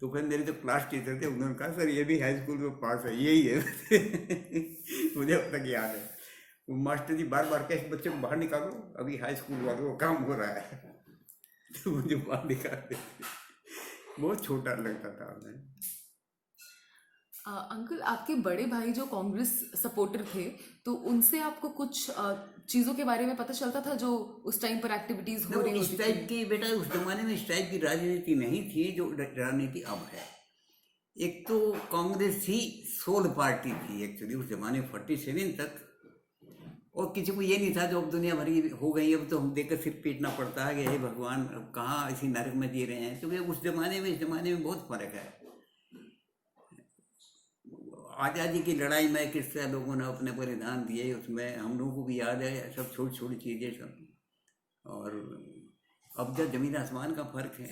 तो फिर मेरे जो क्लास टीचर थे उन्होंने कहा सर ये भी हाई स्कूल में पास है, यही है मुझे अब तक याद है। वो मास्टर जी बार बार कहे बच्चे को बाहर निकालो, अभी हाई स्कूल वालों को काम हो रहा है तो मुझे बाहर निकालते, बहुत छोटा लगता था मैं। अंकल, आपके बड़े भाई जो कांग्रेस सपोर्टर थे, तो उनसे आपको कुछ चीज़ों के बारे में पता चलता था जो उस टाइम पर एक्टिविटीज हो रही होती थी? इस टाइप की बेटा उस जमाने में इस टाइप की राजनीति नहीं थी जो राजनीति अब है। एक तो कांग्रेस ही सोल पार्टी थी एक्चुअली उस जमाने 47 तक, और किसी को ये नहीं था जो अब दुनिया भरी हो गई, अब तो हम देखकर सिर्फ पीटना पड़ता है कि हे भगवान अब कहाँ इसी नरक में जी रहे हैं। क्योंकि उस जमाने में इस जमाने में बहुत फर्क है। आज़ादी की लड़ाई में किस तरह लोगों ने अपने बलिदान दिए, उसमें हम लोगों को भी याद है, सब छोटी छोटी चीज़ें सब। और अब जब ज़मीन आसमान का फ़र्क है,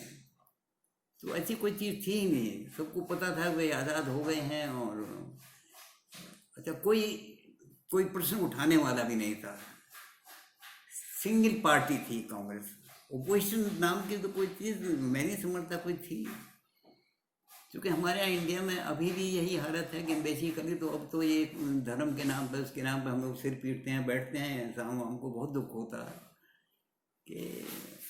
तो ऐसी कोई चीज़ थी ही नहीं, सबको पता था वे आज़ाद हो गए हैं। और अच्छा कोई प्रश्न उठाने वाला भी नहीं था, सिंगल पार्टी थी कांग्रेस। ओपोजिशन नाम की तो कोई चीज़ मैं नहीं समझता कोई थी, क्योंकि हमारे यहाँ इंडिया में अभी भी यही हालत है कि बेसिकली तो अब तो ये धर्म के नाम पर उसके नाम पर हम लोग सिर पीटते हैं, बैठते हैं, हमको बहुत दुख होता है कि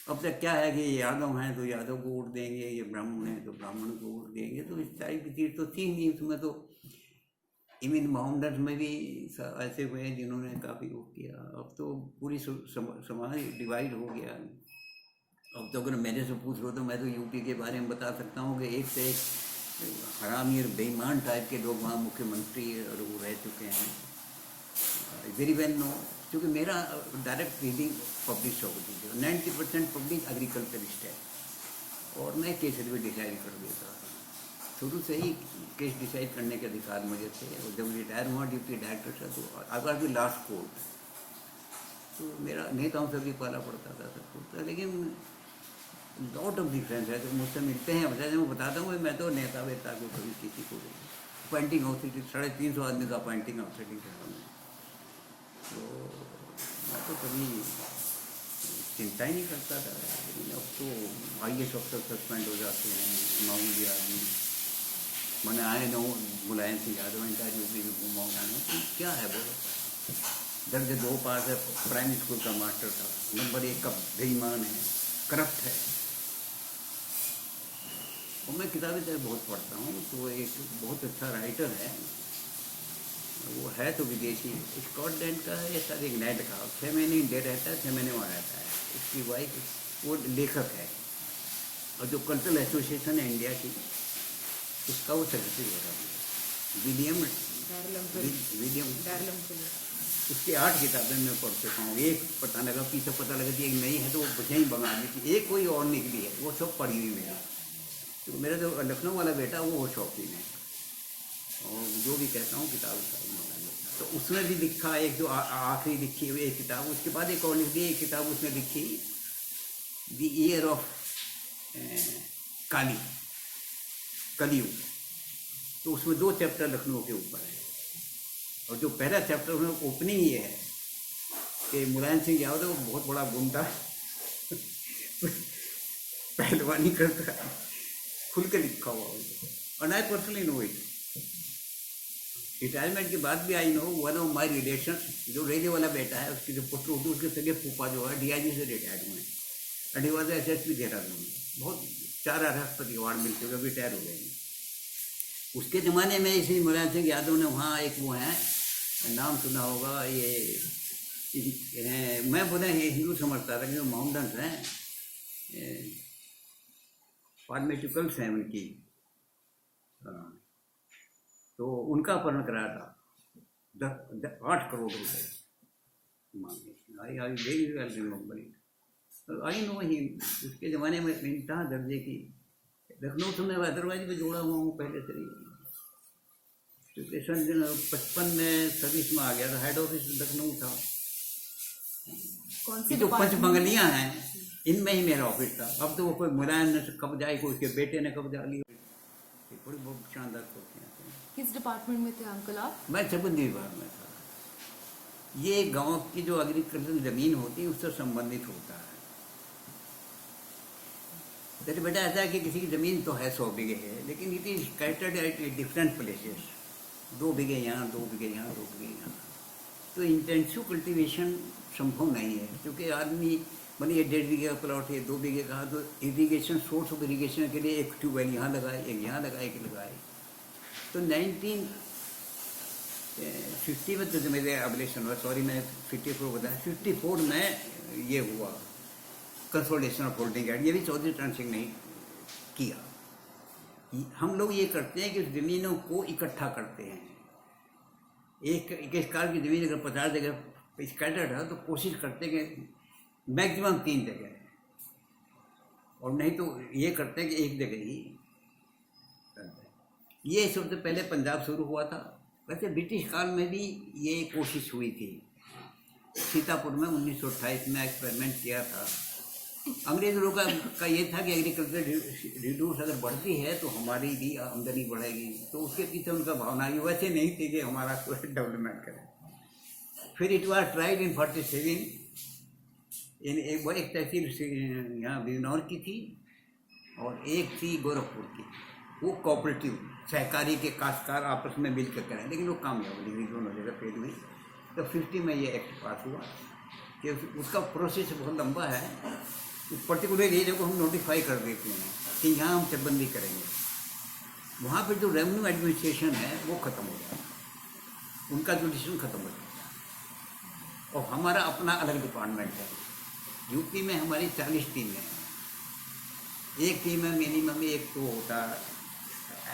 अब तक क्या है कि यादव हैं तो यादव को वोट देंगे, ये ब्राह्मण हैं तो ब्राह्मण को वोट देंगे। तो इस टाइप की चीज़ तो थी नहीं उसमें। तो इवन मोहम्मद में भी ऐसे हुए हैं जिन्होंने काफ़ी वो किया। अब तो पूरी समाज डिवाइड हो गया। अब तो अगर मेरे से पूछ लो तो मैं तो यूपी के बारे में बता सकता हूँ कि एक से एक हरामी और बेईमान टाइप के लोग वहाँ मुख्यमंत्री और वो रह चुके हैं, वेरी वेल नो। क्योंकि मेरा डायरेक्ट रीडिंग पब्लिश हो गई थी, 90% पब्लिक एग्रीकल्चरिस्ट है, और मैं केस भी डिसाइड कर देता था। शुरू से ही केस डिसाइड करने के अधिकार मुझे थे, और जब रिटायर हुआ डिप्टी डायरेक्टर से तो अगर भी लास्ट कोर्ट, तो मेरा नेताओं से भी पाला पड़ता था, सब कुछ था, लेकिन लॉट ऑफ डिफरेंस है। तो मुझसे मिलते हैं, बता मैं बताता हूँ मैं तो नेता वेता को कभी किसी को अपॉइंटिंग ऑथोरिटी 350 आदमी का अपॉइंटिंग ऑथोरिटी था मैं, तो मैं तो कभी चिंता ही नहीं करता था। लेकिन अब तो IAS अफसर सस्पेंड हो जाते हैं, मामूली आदमी। मैंने आए न मुलायम सिंह यादव इंटरव्यू भी घुमाऊंगा, तो क्या है बोलो, दर्ज 2 पास है, प्राइमरी स्कूल का मास्टर था, नंबर 1 का बेईमान है, करप्ट है। और मैं किताबें तो बहुत पढ़ता हूँ, तो एक बहुत अच्छा राइटर है, वो है तो विदेशी, स्कॉटलैंड का है, शायद एक नेट का, 6 महीने इंडिया रहता है, 6 महीने वहाँ रहता है। उसकी वाइफ वो लेखक है, और जो कल्चरल एसोसिएशन है इंडिया की, उसका वो सेक्रेटरी हो रहा है, विलियम। उसकी 8 किताबें मैं पढ़ चुका हूँ। एक पता लगा पीछे पता लगा कि एक नई है, तो वो यहीं बंगाली थी, एक कोई और निकली है, वो सब पढ़ी हुई मेरी। तो मेरा जो लखनऊ वाला बेटा वो शौकीन है, और जो भी कहता हूँ किताब तो उसने भी लिखा एक जो आखिरी लिखी हुई एक किताब, उसके बाद एक और लिख दी एक किताब उसने लिखी, द ईयर ऑफ कलियुग। तो उसमें 2 चैप्टर लखनऊ के ऊपर है, और जो पहला चैप्टर उसमें ओपनिंग ये है कि मुलायम सिंह यादव बहुत बड़ा गुंडा पहलवानी करता है, खुल के लिखा हुआ, और I personally know it. Retirement के बाद भी I know one of my relation, जो रेले वाला बेटा है, उसकी जो पुत्र होती है, उसके सगे फूफा जो है DIG से रिटायर्ड हुए, and he was SSP Dehradun, बहुत 4 राष्ट्रपति अवार्ड मिलते हुए रिटायर हो गए। उसके ज़माने में इसी मुलायम सिंह यादव ने वहाँ एक वो है, नाम सुना होगा, ये मैं बोले हिंदू समझता था कि माउंटेन्स हैं, फार्मेस्यूटिकल्स हैं उनकी, तो उनका अपहरण कराया था, 8 करोड़ रुपए मांगे। आई नो ही उसके ज़माने में इंतहा दर्जे की। लखनऊ से मैं हैदराबाद में जोड़ा हुआ हूँ पहले से ही, क्योंकि सन 55 में सर्विस में आ गया था, हेड ऑफिस लखनऊ था। कौन सी जो 5 बंगलियाँ हैं, इनमें ही मेरा ऑफिस था। अब तो वो कोई मुलायम ने कब्जा, कोई उसके बेटे ने कब्जा लिया, बड़ी बहुत शानदार होती हैं। किस डिपार्टमेंट में थे अंकल आप? मैं चबंदी विभाग में था। ये गांव की जो एग्रीकल्चर ज़मीन होती है उससे संबंधित होता है। तेरे बेटा ऐसा है कि किसी की ज़मीन तो है 100 बीघे है, लेकिन it is scattered at different places, 2 बीघे यहाँ, 2 बीघे यहाँ, 2 बीघे यहाँ। तो इंटेंसिव कल्टीवेशन संभव नहीं है, क्योंकि आदमी मतलब ये 1.5 बीघे का प्लॉट है, 2 बीघे का, तो इरीगेशन, सोर्स ऑफ इरीगेशन के लिए एक ट्यूबवेल यहाँ लगाए, एक यहाँ लगाए, एक लगाए। तो 1950 में तो मेरे एबलेशन हुआ, सॉरी मैं 54 बताया, 54 में ये हुआ कंसोलिडेशन ऑफ होल्डिंग एक्ट, ये भी चौधरी चरण सिंह ने किया। हम लोग ये करते हैं कि उस ज़मीनों को इकट्ठा करते हैं। एक कार की ज़मीन अगर 50 जगह स्कैटर्ड है, तो कोशिश करते हैं कि मैक्सिमम 3 जगह, और नहीं तो ये करते हैं कि 1 जगह ही। ये सबसे पहले पंजाब शुरू हुआ था। वैसे ब्रिटिश काल में भी ये कोशिश हुई थी, सीतापुर में 1928 में एक्सपेरिमेंट किया था। अंग्रेज लोगों का ये था कि एग्रीकल्चर रिड्यूस अगर बढ़ती है तो हमारी भी आमदनी बढ़ेगी, तो उसके पीछे उनका भावना ये वैसे नहीं थी कि हमारा कोई डेवलपमेंट करे। फिर इट वाज ट्राइड इन 47 इन एक तहसील यहाँ बिजनौर की थी और एक थी गोरखपुर की, वो कोऑपरेटिव सहकारी के काश्तकार आपस में मिल कर करें, लेकिन वो कामयाब हुई, दोनों जगह फेल हुई। तो 50 में ये एक्ट पास हुआ कि उसका प्रोसेस बहुत लंबा है। उस पर्टिकुलर एरिया को हम नोटिफाई कर देते हैं कि यहाँ हम चकबंदी करेंगे, वहाँ पर जो रेवेन्यू एडमिनिस्ट्रेशन है वो ख़त्म हो जाता है, उनका जो डिसीजन ख़त्म हो जाता है, और हमारा अपना अलग डिपार्टमेंट है। यूपी में हमारी 40 टीमें हैं, एक टीम में मिनिमम एक तो होता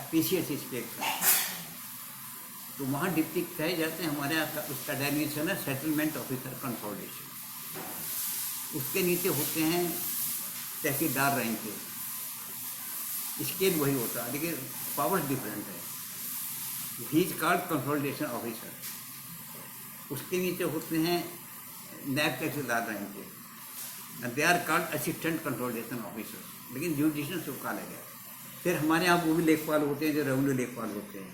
PCS इंस्पेक्टर, तो वहाँ डिप्टी कहे जाते हैं, हमारे यहाँ उसका डेफिनेशन है सेटलमेंट ऑफिसर कंसोलिडेशन। उसके नीचे होते हैं तहसीलदार रैंक के, स्केल वही होता है लेकिन पावर्स डिफरेंट है। He is called consolidation officer. उसके नीचे होते हैं नायब तहसीलदार रैंक के, they are called assistant consolidation officer, लेकिन जुडिशन सबका अलग है। फिर हमारे यहाँ वो भी लेखपाल होते हैं जो रेवेन्यू लेखपाल होते हैं,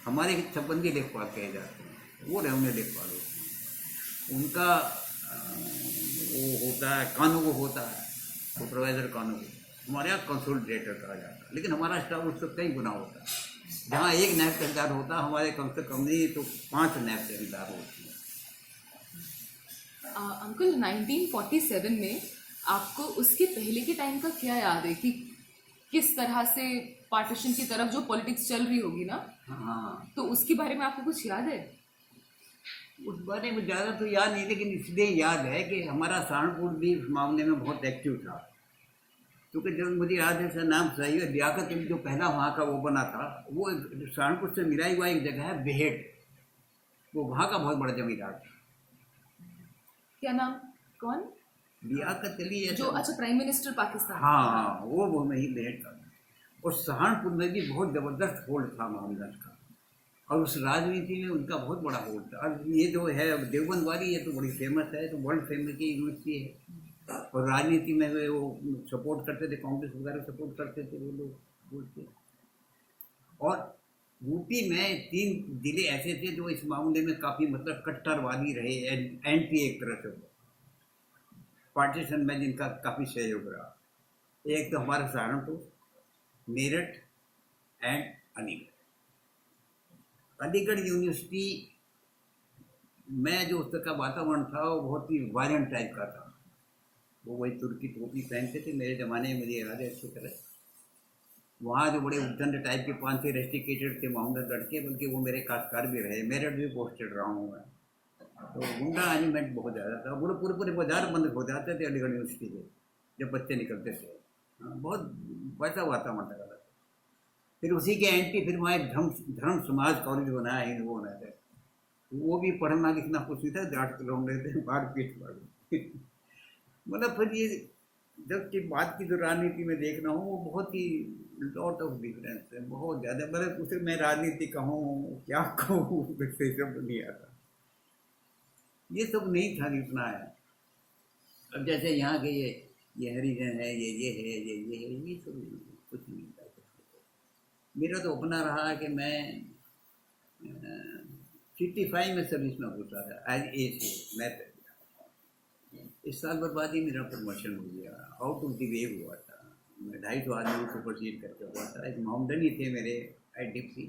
हमारे संबंधी लेखपाल कहे जाते हैं, वो रेवेन्यू लेखपाल होते हैं। उनका वो होता है कानून होता है, सुपरवाइजर कानून, हमारे यहाँ कंसोलिडेटर कहा जाता है। लेकिन हमारा स्टाफ उससे कई गुना होता है। जहाँ एक नायब तहसीलदार होता है, हमारे कम से कम नहीं तो 5 नायब तहसीलदार होती हैं। अंकल 1947 में आपको उसके पहले के टाइम का क्या याद है कि किस तरह से पार्टीशन की तरफ जो पॉलिटिक्स चल रही होगी ना, हाँ, तो उसके बारे में आपको कुछ याद है? उस बारे में ज़्यादा तो याद नहीं, लेकिन इसलिए याद है कि हमारा सहारनपुर भी उस मामले में बहुत एक्टिव था। क्योंकि जब मुझे याद है, सर नाम सही है, लियाकत अली जो पहला वहाँ का वो बना था, वो सहारनपुर से मिला हुआ एक जगह है बेहेट, वो वहाँ का बहुत बड़ा जमींदार था। क्या नाम? कौन? लियाकत अली जो अच्छा प्राइम मिनिस्टर पाकिस्तान। हाँ, वो वही बेहेट का। और सहारनपुर में भी बहुत ज़बरदस्त होल्ड था मामला का, और उस राजनीति में उनका बहुत बड़ा होल्ड था। और ये जो है देवबंद वाली, ये तो बड़ी फेमस है, तो वर्ल्ड फेमस की यूनिवर्सिटी है। और राजनीति में वो सपोर्ट करते थे, कांग्रेस वगैरह सपोर्ट करते थे वो लोग बोलते। और यूपी में 3 जिले ऐसे थे जो इस मामले में काफ़ी मतलब कट्टरवादी रहे, एंटी एक तरह से पार्टीशन में जिनका काफ़ी सहयोग रहा। एक तो हमारा सहारनपुर, मेरठ एंड अलीगढ़। अलीगढ़ यूनिवर्सिटी में जो उस तक का वातावरण था वो बहुत ही वायलेंट टाइप का था। वो वही तुर्की टोपी पहनते थे, मेरे ज़माने में मुझे याद है अच्छी तरह। वहाँ जो बड़े उद्दंड टाइप के 5-6 रेस्टिकेटेड थे मोहम्मद लड़के, बल्कि वो मेरे खासकार भी रहे, मेरठ भी पोस्टेड रहा हूँ मैं। तो गुंडा एलिमेंट बहुत ज़्यादा था, पूरे पूरे पूरे बाजार बंद हो जाते थे अलीगढ़ यूनिवर्सिटी के जब बच्चे निकलते थे। हाँ, बहुत वैसा वातावरण था। फिर उसी के एंटी फिर वहाँ एक धर्म समाज कॉलेज बनाया, हिंदू बनाया था, वो भी पढ़ना लिखना कुछ नहीं था, 8 किलोमीटर थे, बाढ़ पीट मतलब फिर ये जब की बात की जो राजनीति में देख रहा हूँ, वो बहुत ही लॉट ऑफ डिफरेंस है, बहुत ज़्यादा। मतलब उसे मैं राजनीति कहूँ क्या कहूँ, वैसे सब नहीं आता, ये सब नहीं था जितना है। अब जैसे यहाँ के ये हरिजन है, ये है, ये सब कुछ नहीं था। मेरा तो अपना रहा है कि मैं 55 में सर्विस में घुसा था एज ए सी। मैं इस साल बाद ही मेरा प्रमोशन हो गया, आउट ऑफ द वे हुआ था। मैं 250 आदमी को प्रोसीड करके हुआ था। एक माउंटेन ही थे मेरे IDC,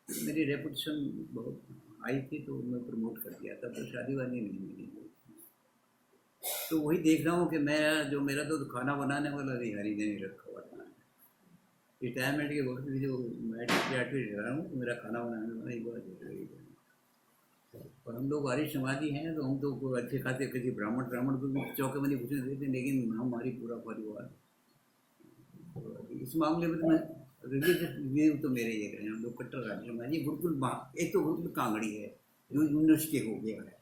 मेरी रेपुटेशन बहुत हाई थी, तो मैं प्रमोट कर दिया था, तो शादी वादी नहीं मिली। तो वही देख रहा हूँ कि मेरा तो खाना बनाने वाला भी हरिजन ही रखा हुआ था। रिटायरमेंट के वक्त भी जो मैं रहा हूँ, तो मेरा खाना बनाने वाला ही बहुत जरूरी है। और हम लोग आर्य समाजी हैं, तो हम तो अच्छे खाते किसी ब्राह्मण को भी चौके में नहीं पूछने देते, लेकिन हमारी पूरा परिवार। इस मामले में तो मैं रिलीजियस व्यू तो मेरे ये रहे हैं, हम लोग कट्टर आर्य समाजी। गुरुकुल एक तो गुरुकुल कांगड़ी है जो यूनिवर्सिटी हो गया है,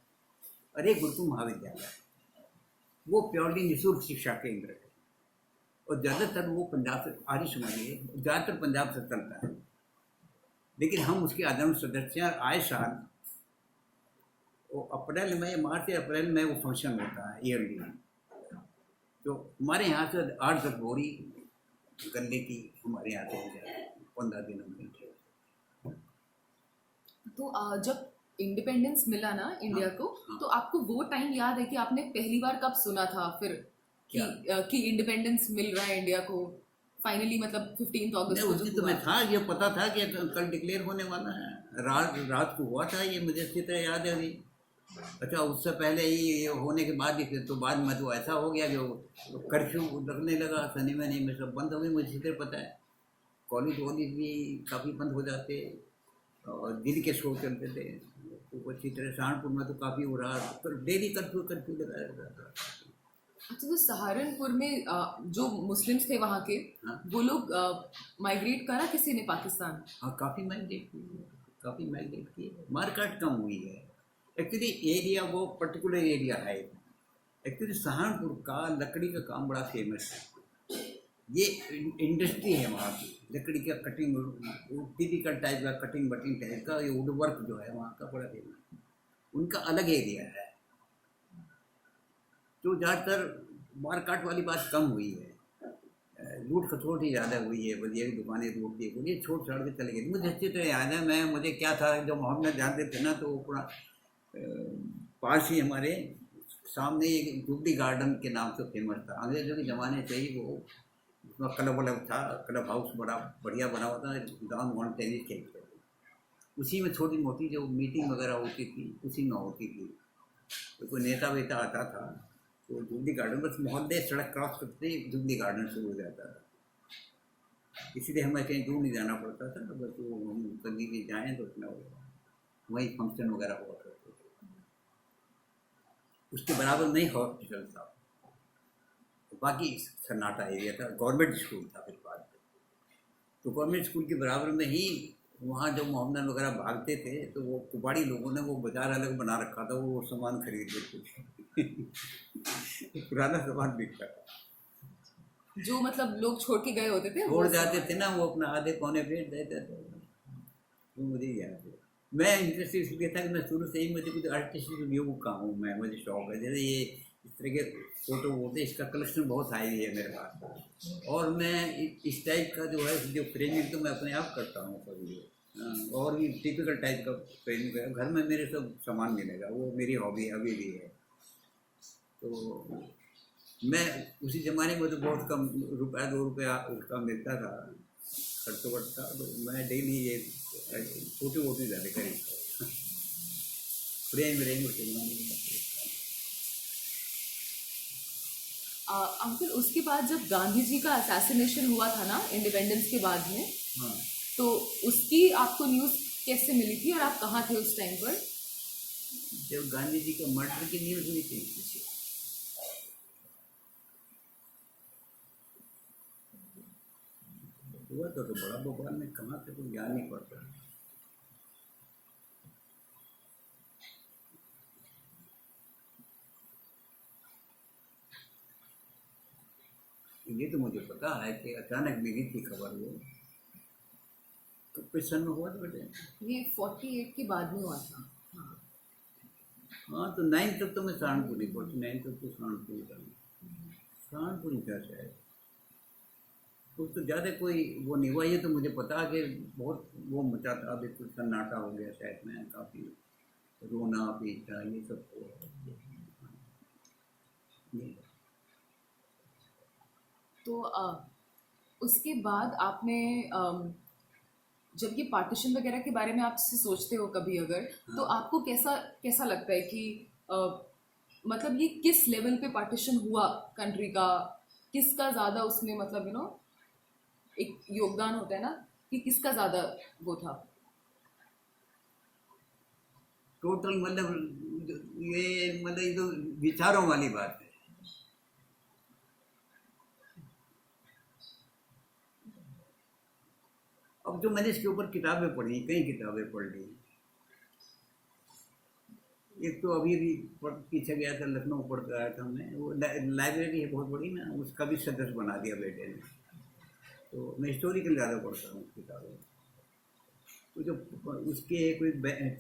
और एक गुरुकुल महाविद्यालय, वो प्योरली निःशुल्क शिक्षा केंद्र है। और ज़्यादातर वो पंजाब से आर्य समाजी है, ज़्यादातर पंजाब से चलता है, लेकिन हम उसके आदर्श सदस्य हैं। आए साल वो अप्रैल में, मार्च या अप्रैल में वो फंक्शन होता है ईयरली। तो हमारे यहाँ से 8-10 बोरी गन्ने की हमारे यहाँ से हो जाती है 15 दिनों में। तो जब इंडिपेंडेंस मिला ना इंडिया को, तो आपको वो टाइम याद है कि आपने पहली बार कब सुना था फिर कि इंडिपेंडेंस मिल रहा है इंडिया को फाइनली, मतलब 15 अगस्त को? उसी तो मैं था, ये पता था कि कल डिक्लेयर होने वाला है, रात को हुआ था ये, मुझे अच्छी तरह याद है अभी। अच्छा, उससे पहले ही होने के बाद ही, फिर तो बाद में तो ऐसा हो गया कि कर्फ्यू लगने लगा, शनि में सब बंद हो गई, मुझे अच्छी तरह पता है। कॉलेज भी काफ़ी बंद हो जाते, और दिन के शो चलते थे, तो अच्छी तरह सहारनपुर में तो काफ़ी हो रहा, डेली कर्फ्यू लगाया जाता था। अच्छा, तो सहारनपुर में जो मुस्लिम्स थे वहाँ के, वो लोग माइग्रेट करा किसी ने पाकिस्तान? हाँ, काफ़ी माइग्रेट काफ़ी माइग्रेट की है, मार्केट कम हुई है। एक्चुअली एरिया वो पर्टिकुलर एरिया है। एक्चुअली सहारनपुर का लकड़ी का काम बड़ा फेमस है। ये इंडस्ट्री है वहाँ की, लकड़ी का कटिंग, टिपिकल टाइप का कटिंग बटिंग टाइप का ये वुड वर्क जो है वहाँ का बड़ा फेमस, उनका अलग एरिया है। तो ज़्यादातर मारकाट वाली बात कम हुई है, लूट खसोट ही ज़्यादा हुई है। बलिया की दुकानें लूट दी, बोलिए छोड़ छाड़ के चले गए। मुझे अच्छी तरह याद है, मुझे क्या था जब मोहम्मद जानते थे ना, तो वो पूरा पास ही हमारे सामने एक जुबली गार्डन के नाम से फेमस था। अंग्रेजों के ज़माने से ही वो उसमें क्लब वलब था, क्लब हाउस बड़ा बढ़िया बना हुआ था, ग्राउंड ग्राउंड टेनिस खेलते थे। उसी में छोटी मोटी जो मीटिंग वगैरह होती थी उसी में होती थी। तो कोई नेता वेता आता था तो जुबली गार्डन, बस मोहल्ले सड़क क्रॉस करते ही जुबली गार्डन शुरू हो जाता था। इसलिए हमें कहीं दूर नहीं जाना पड़ता था, बस वो हम कभी भी जाएँ तो अपना वहीं फंक्शन वगैरह हुआ करते थे। उसके बराबर में ही हॉस्पिटल था, बाकी सन्नाटा एरिया था। गवर्नमेंट स्कूल था फिर बाद में, तो गवर्नमेंट स्कूल के बराबर में ही वहाँ जो मोहम्मदन वगैरह भागते थे तो वो कुबाड़ी लोगों ने वो बाजार अलग बना रखा था, वो सामान खरीद लेते थे। पुराना सामान बिकता था, जो मतलब लोग छोड़ के गए होते थे छोड़ जाते थे ना, वो अपना आधे पौने बेच देते थे। तो मुझे याद है, मैं इंटरेस्ट इसलिए था कि मैं शुरू से ही मुझे कुछ आर्टिस्टिक व्यू का हूँ, मैं मुझे शौक है। जैसे ये इस तरह के फोटो वोटे, इसका कलेक्शन बहुत हाई है मेरे पास। और मैं इस टाइप का जो है जो फ्रेमिंग तो मैं अपने आप करता हूँ कभी। और भी टिपिकल टाइप का फ्रेमिंग है, घर में मेरे सब सामान मिलेगा, वो मेरी हॉबी अभी भी है। तो मैं उसी ज़माने में तो बहुत कम रुपया 2 रुपया उसका मिलता था, खर्च वर्च था, तो मैं डेली ये छोटी मोटी ज़्यादा खरीदता फ्रेम व्रेम उस ज़माने में। अंकल, उसके बाद जब गांधी जी का असैसिनेशन हुआ था ना इंडिपेंडेंस के बाद में, हाँ, तो उसकी आपको न्यूज़ कैसे मिली थी और आप कहाँ थे उस टाइम पर? जब गांधी जी का मर्डर की न्यूज़ हुई थी, हुआ तो बड़ा भोपाल में, कहाँ से कुछ ज्ञान नहीं पड़ता। ये तो मुझे पता है कि अचानक मिली थी खबर वो, तो किस सन में हुआ था बेटे? ये 48 के बाद में हुआ था। हाँ, तो 9 तक तो मैं सहारनपुर ही, 49 तक तो सहारनपुर ही था। सहारनपुर ही था शायद, तो ज़्यादा कोई वो नहीं हुआ। ये तो मुझे पता कि बहुत वो मचा था, अभी तो सन्नाटा हो गया शायद में, काफ़ी रोना पीटा ये सब हुआ। तो उसके बाद आपने जब ये पार्टीशन वगैरह के बारे में आप से सोचते हो कभी अगर, तो आपको कैसा कैसा लगता है कि मतलब ये किस लेवल पे पार्टीशन हुआ कंट्री का, किसका ज़्यादा उसमें मतलब एक योगदान होता है ना, कि किसका ज़्यादा वो था? टोटल मतलब ये तो विचारों वाली बात है। अब जो मैंने इसके ऊपर किताबें पढ़ी, कई किताबें पढ़ ली। एक तो अभी भी पीछे गया था, लखनऊ पढ़ कर आया था मैं, वो लाइब्रेरी है बहुत बड़ी ना, उसका भी सदस्य बना दिया बेटे ने। तो मैं हिस्टोरिकल ज़्यादा पढ़ता हूँ किताबें। तो जो उसके कोई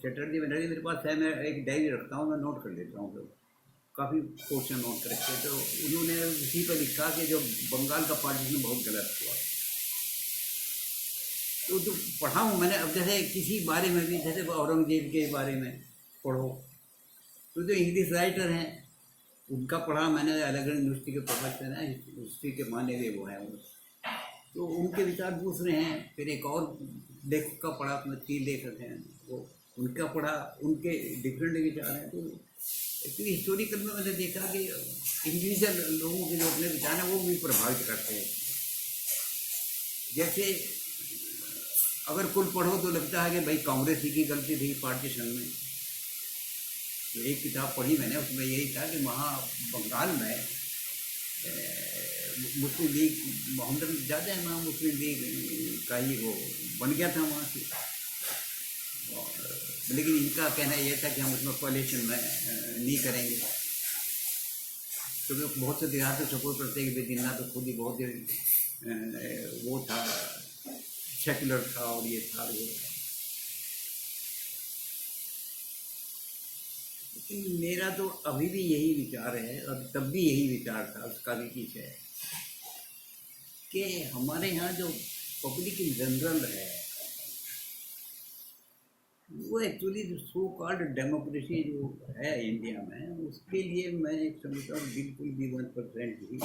चैटर्जी में मेरे पास है, मैं एक डायरी रखता हूँ, मैं नोट कर लेता हूँ, तो काफ़ी क्वेश्चन नोट कर रखे। तो उन्होंने उसी पर लिखा कि जो बंगाल का पार्टीशन बहुत गलत हुआ। तो जो पढ़ा हूँ मैंने, अब जैसे किसी बारे में भी, जैसे औरंगजेब के बारे में पढ़ो, तो जो इंग्लिश राइटर हैं उनका पढ़ा मैंने, अलग अलग यूनिवर्सिटी के प्रोफेसर हैं, हिस्ट्री के माने हुए वो हैं, तो उनके विचार दूसरे हैं। फिर एक और लेखक का पढ़ा, उसमें 3 लेखक हैं, वो उनका पढ़ा, उनके डिफरेंट विचार हैं। तो एक्चुअली हिस्टोरिकल में मैंने देखा कि इंडिविजुअल लोगों के जो अपने विचार हैं वो भी प्रभावित करते हैं। जैसे अगर कुल पढ़ो तो लगता है कि भाई कांग्रेस ही की गलती थी पार्टीशन में। तो एक किताब पढ़ी मैंने, उसमें यही था कि वहाँ बंगाल में मुस्लिम लीग, मोहम्मद ज़्यादा है वहाँ, मुस्लिम लीग का ही वो बन गया था वहाँ से। लेकिन इनका कहना यह था कि हम उसमें कोalition में नहीं करेंगे, क्योंकि बहुत से देहात तो सपोर्ट करते हैं कि जिन्ना तो खुद ही बहुत ही वो था, सेकुलर था और ये था वो था। लेकिन मेरा तो अभी भी यही विचार है और तब भी यही विचार था, उसका भी पीछे है कि हमारे यहाँ जो पब्लिक इन जनरल है वो एक्चुअली जो सो कॉल्ड डेमोक्रेसी जो है इंडिया में, उसके लिए मैं एक समझता हूँ बिल्कुल भी 1% भी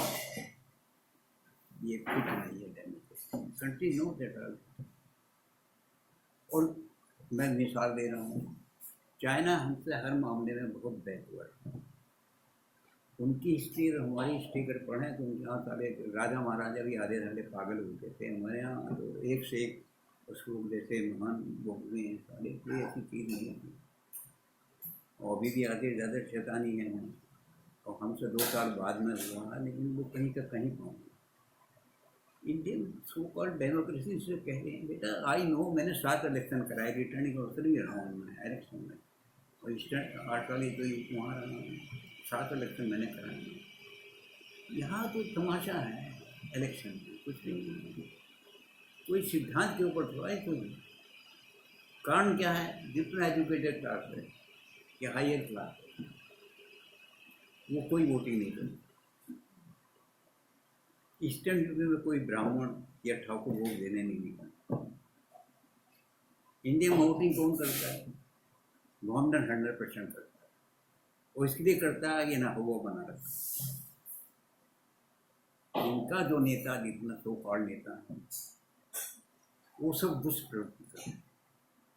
ये कुछ नहीं है democracy. Country know that all. और मैं मिसाल दे रहा हूँ, चाइना हमसे हर मामले में बहुत बैकवर्ड है। उनकी हिस्ट्री और हमारी हिस्ट्री अगर पढ़ें तो उनके यहाँ सारे राजा महाराजा भी आधे सारे पागल होते थे। हमारे यहाँ तो एक से एक अशोक जैसे महान लोग हुए हैं सारे, कोई ऐसी चीज़ नहीं है। और अभी भी आगे ज़्यादा शैतानी है और हमसे 2 साल बाद में हुआ, लेकिन वो कहीं का कहीं पहुँचे। इंडियन सो कॉल्ड डेमोक्रेसी से कह रहे हैं बेटा, आई नो, मैंने 7 इलेक्शन कराए, रिटर्निंग ऑफिसर भी रहा हूँ मैं इलेक्शन में, और ईस्टर्न 8 वाली तो वहाँ रहा हूँ, 7 इलेक्शन मैंने कराए। यहाँ तो तमाशा है इलेक्शन में, कुछ नहीं, कोई सिद्धांत के ऊपर थोड़ा है कोई। कारण क्या है, जितना एजुकेटेड क्लास है या हायर क्लास है वो कोई वोटिंग नहीं करता। ईस्टर्न यूपी में कोई ब्राह्मण या ठाकुर वोट देने नहीं निकलता। इंडिया में वोटिंग कौन करता है? गवर्नमेंट 100% करता है, और इसके लिए करता है कि ना हो वो बना रखा। इनका जो नेता, जितना सो कॉल्ड नेता है, वो सब दुष्प्रवृत्ति करते हैं।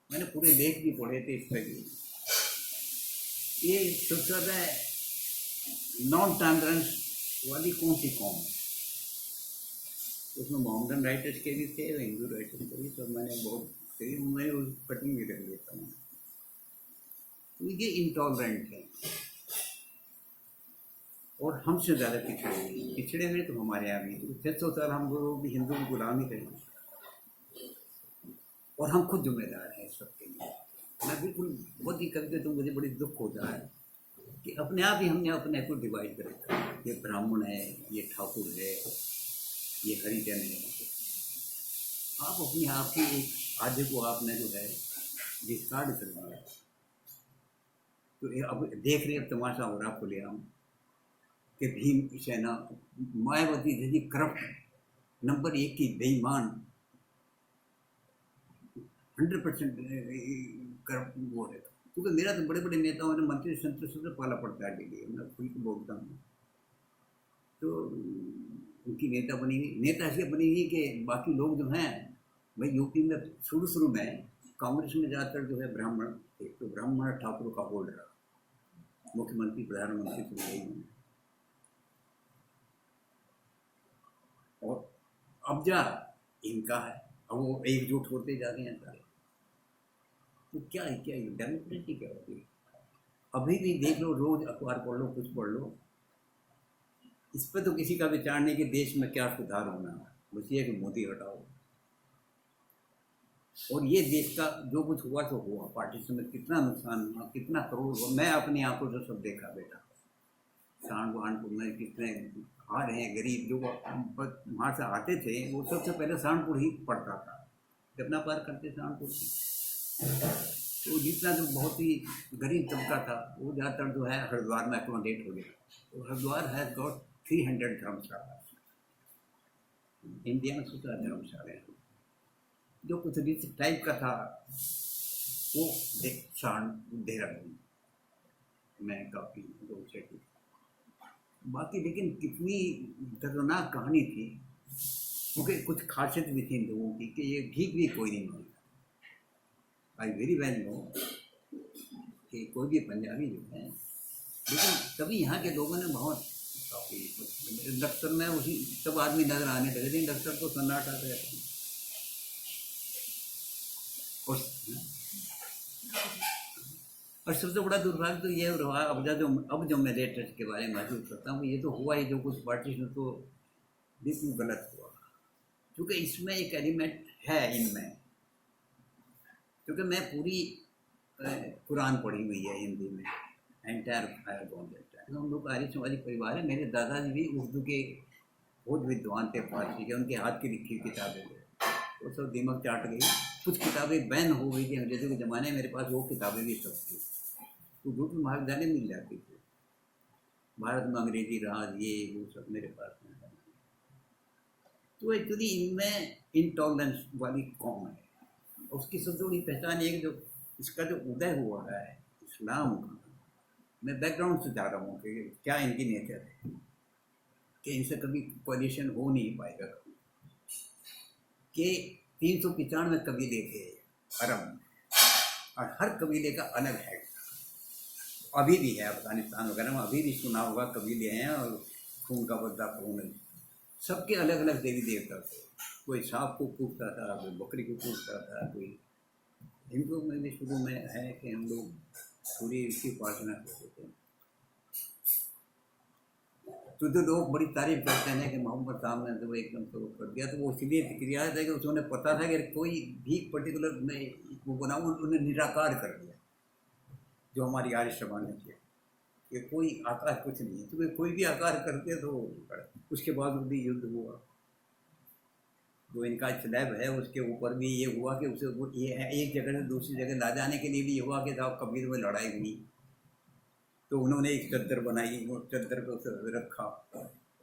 मैंने पूरे लेख भी पढ़े थे इस पर। ये सबसे ज़्यादा नॉन टॉलरेंस वाली कौन सी कौम है? उसमें मोहम्मदन राइटर्स के भी थे, हिंदू राइटर्स के भी, तो मैंने उस कटिंग भी कर लेता हूँ। तो ये इंटॉलरेंट है और हमसे ज़्यादा पिछड़े हुए तो हमारे यहाँ भी 600 साल हम लोग भी हिंदू की गुलामी करेंगे, और हम खुद जिम्मेदार हैं सबके लिए। मैं बिल्कुल बहुत ही करके तो मुझे बड़ी दुख होता है कि अपने आप ही हमने अपने को डिवाइड कर रखा है। ये ब्राह्मण है, ये ठाकुर है, ये हरिजन है। आप अपने आप की एक आधे को आपने जो है डिस्कार्ड कर दिया। तो अब देख रहे, अब तमाशा हो रहा खुलेआम कि भीम सेना, मायावती जैसी करप्ट नंबर 1 की बेईमान 100% करप्ट वो है। क्योंकि मेरा तो बड़े बड़े नेताओं ने मंत्री संतोष से पाला पड़ता है डेली, मैं खुल के बोलता हूँ। तो उनकी नेता बनी हुई, नेता ऐसी बनी हुई कि बाकी लोग जो हैं, भाई यूपी में शुरू में कांग्रेस में ज़्यादातर जो है ब्राह्मण थे, तो ब्राह्मण ठाकुर का होल्ड रहा, मुख्यमंत्री प्रधानमंत्री तो यही हैं। और अब जा इनका है, अब वो एकजुट होते जा रहे हैं सारे। तो क्या है डेमोक्रेसी क्या होती है? अभी भी देख लो, रोज अखबार पढ़ लो, कुछ पढ़ लो, इस पर तो किसी का विचार नहीं कि देश में क्या सुधार होना है, बस ये कि मोदी हटाओ। और ये देश का जो कुछ हुआ तो हुआ, पार्टीशन में कितना नुकसान हुआ, कितना करोड़ हुआ, मैं अपनी आंखों से सब देखा बेटा। सहारनपुर में कितने आ रहे हैं गरीब, जो वहाँ से आते थे वो सबसे पहले सहारनपुर ही पड़ता था, कितना पार करते सहारनपुर की। तो जितना जो बहुत ही गरीब तबका था वो ज़्यादातर जो है हरिद्वार में अकोमोडेट हो गया। तो Haridwar has got 300 Dharamshala, India में 17 धर्मशाला हैं। जो कुछ रिच टाइप का था वो देहरादून में काफ़ी लोग सेटिल। बाकी लेकिन कितनी दर्दनाक कहानी थी, क्योंकि कुछ खासियत भी थी लोगों की कि ये भीख भी कोई नहीं मांगता। आई वेरी वेल नो कि कोई भी पंजाबी जो है, लेकिन तभी यहाँ के लोगों ने बहुत काफ़ी दफ्तर में उसी सब आदमी नजर आने लगे थे, दफ्तर तो सन्नाटा रहते हैं। और सबसे बड़ा दुर्भाग्य तो ये रहा, अब जो मैं लेटेस्ट के बारे में महसूस करता हूँ, ये तो हुआ ही जो कुछ पार्टीशन तो बिल्कुल गलत हुआ, क्योंकि इसमें एक एलिमेंट है इनमें, क्योंकि मैं पूरी कुरान पढ़ी हुई है हिंदी में, एंटायर फायर बॉन्ड। हम लोग आर्य समाजी परिवार है। मेरे दादाजी भी उर्दू के बहुत विद्वान थे, फारसी के, उनके हाथ की लिखी किताबें थे, वो सब दिमाग चाट गई। कुछ किताबें बैन हो गई थी अंग्रेजों के ज़माने में, मेरे पास वो किताबें भी सब थी, उर्दू की महाविद्यालय मिल जाती थी। भारत में अंग्रेजी राज ये वो सब मेरे पास में है। तो एक्चुअली इनमें इंटॉलरेंस वाली कौम है, उसकी सबसे बड़ी पहचान एक जो इसका जो उदय हुआ है इस्लाम का। मैं बैकग्राउंड से जा रहा हूँ कि क्या इनकी नेचर है, कि इनसे कभी कोलिशन हो नहीं पाएगा कभी। कि 395 कबीले थे अरब, और हर कबीले का अलग है। अभी भी है अफगानिस्तान वगैरह में, अभी भी सुना होगा कबीले हैं, और खून का बदला खून है। सबके अलग अलग देवी देवता थे। कोई सांप को पूजता था, कोई बकरी को पूजता था, कोई हिंदुओं में भी शुरू में है कि हम लोग पूरी इसकी उपासना करते थे। तो जो लोग बड़ी तारीफ करते हैं कि मोहम्मद साहब ने तो एकदम से वो कर दिया, तो वो इसलिए किया था कि उसने पता था कि कोई भी पर्टिकुलर मैं वो बनाऊँ, उन्होंने निराकार कर दिया जो हमारी आर्य समाज ने किया कि कोई आकार कुछ नहीं है। तो कोई भी आकार करते तो उसके बाद भी युद्ध हुआ। जो इनका स्लैब है उसके ऊपर भी ये हुआ कि उसे ये एक जगह से दूसरी जगह ला जाने के लिए भी ये हुआ कि साहब कबीर में लड़ाई हुई, तो उन्होंने एक चद्दर बनाई, वो चद्दर को रखा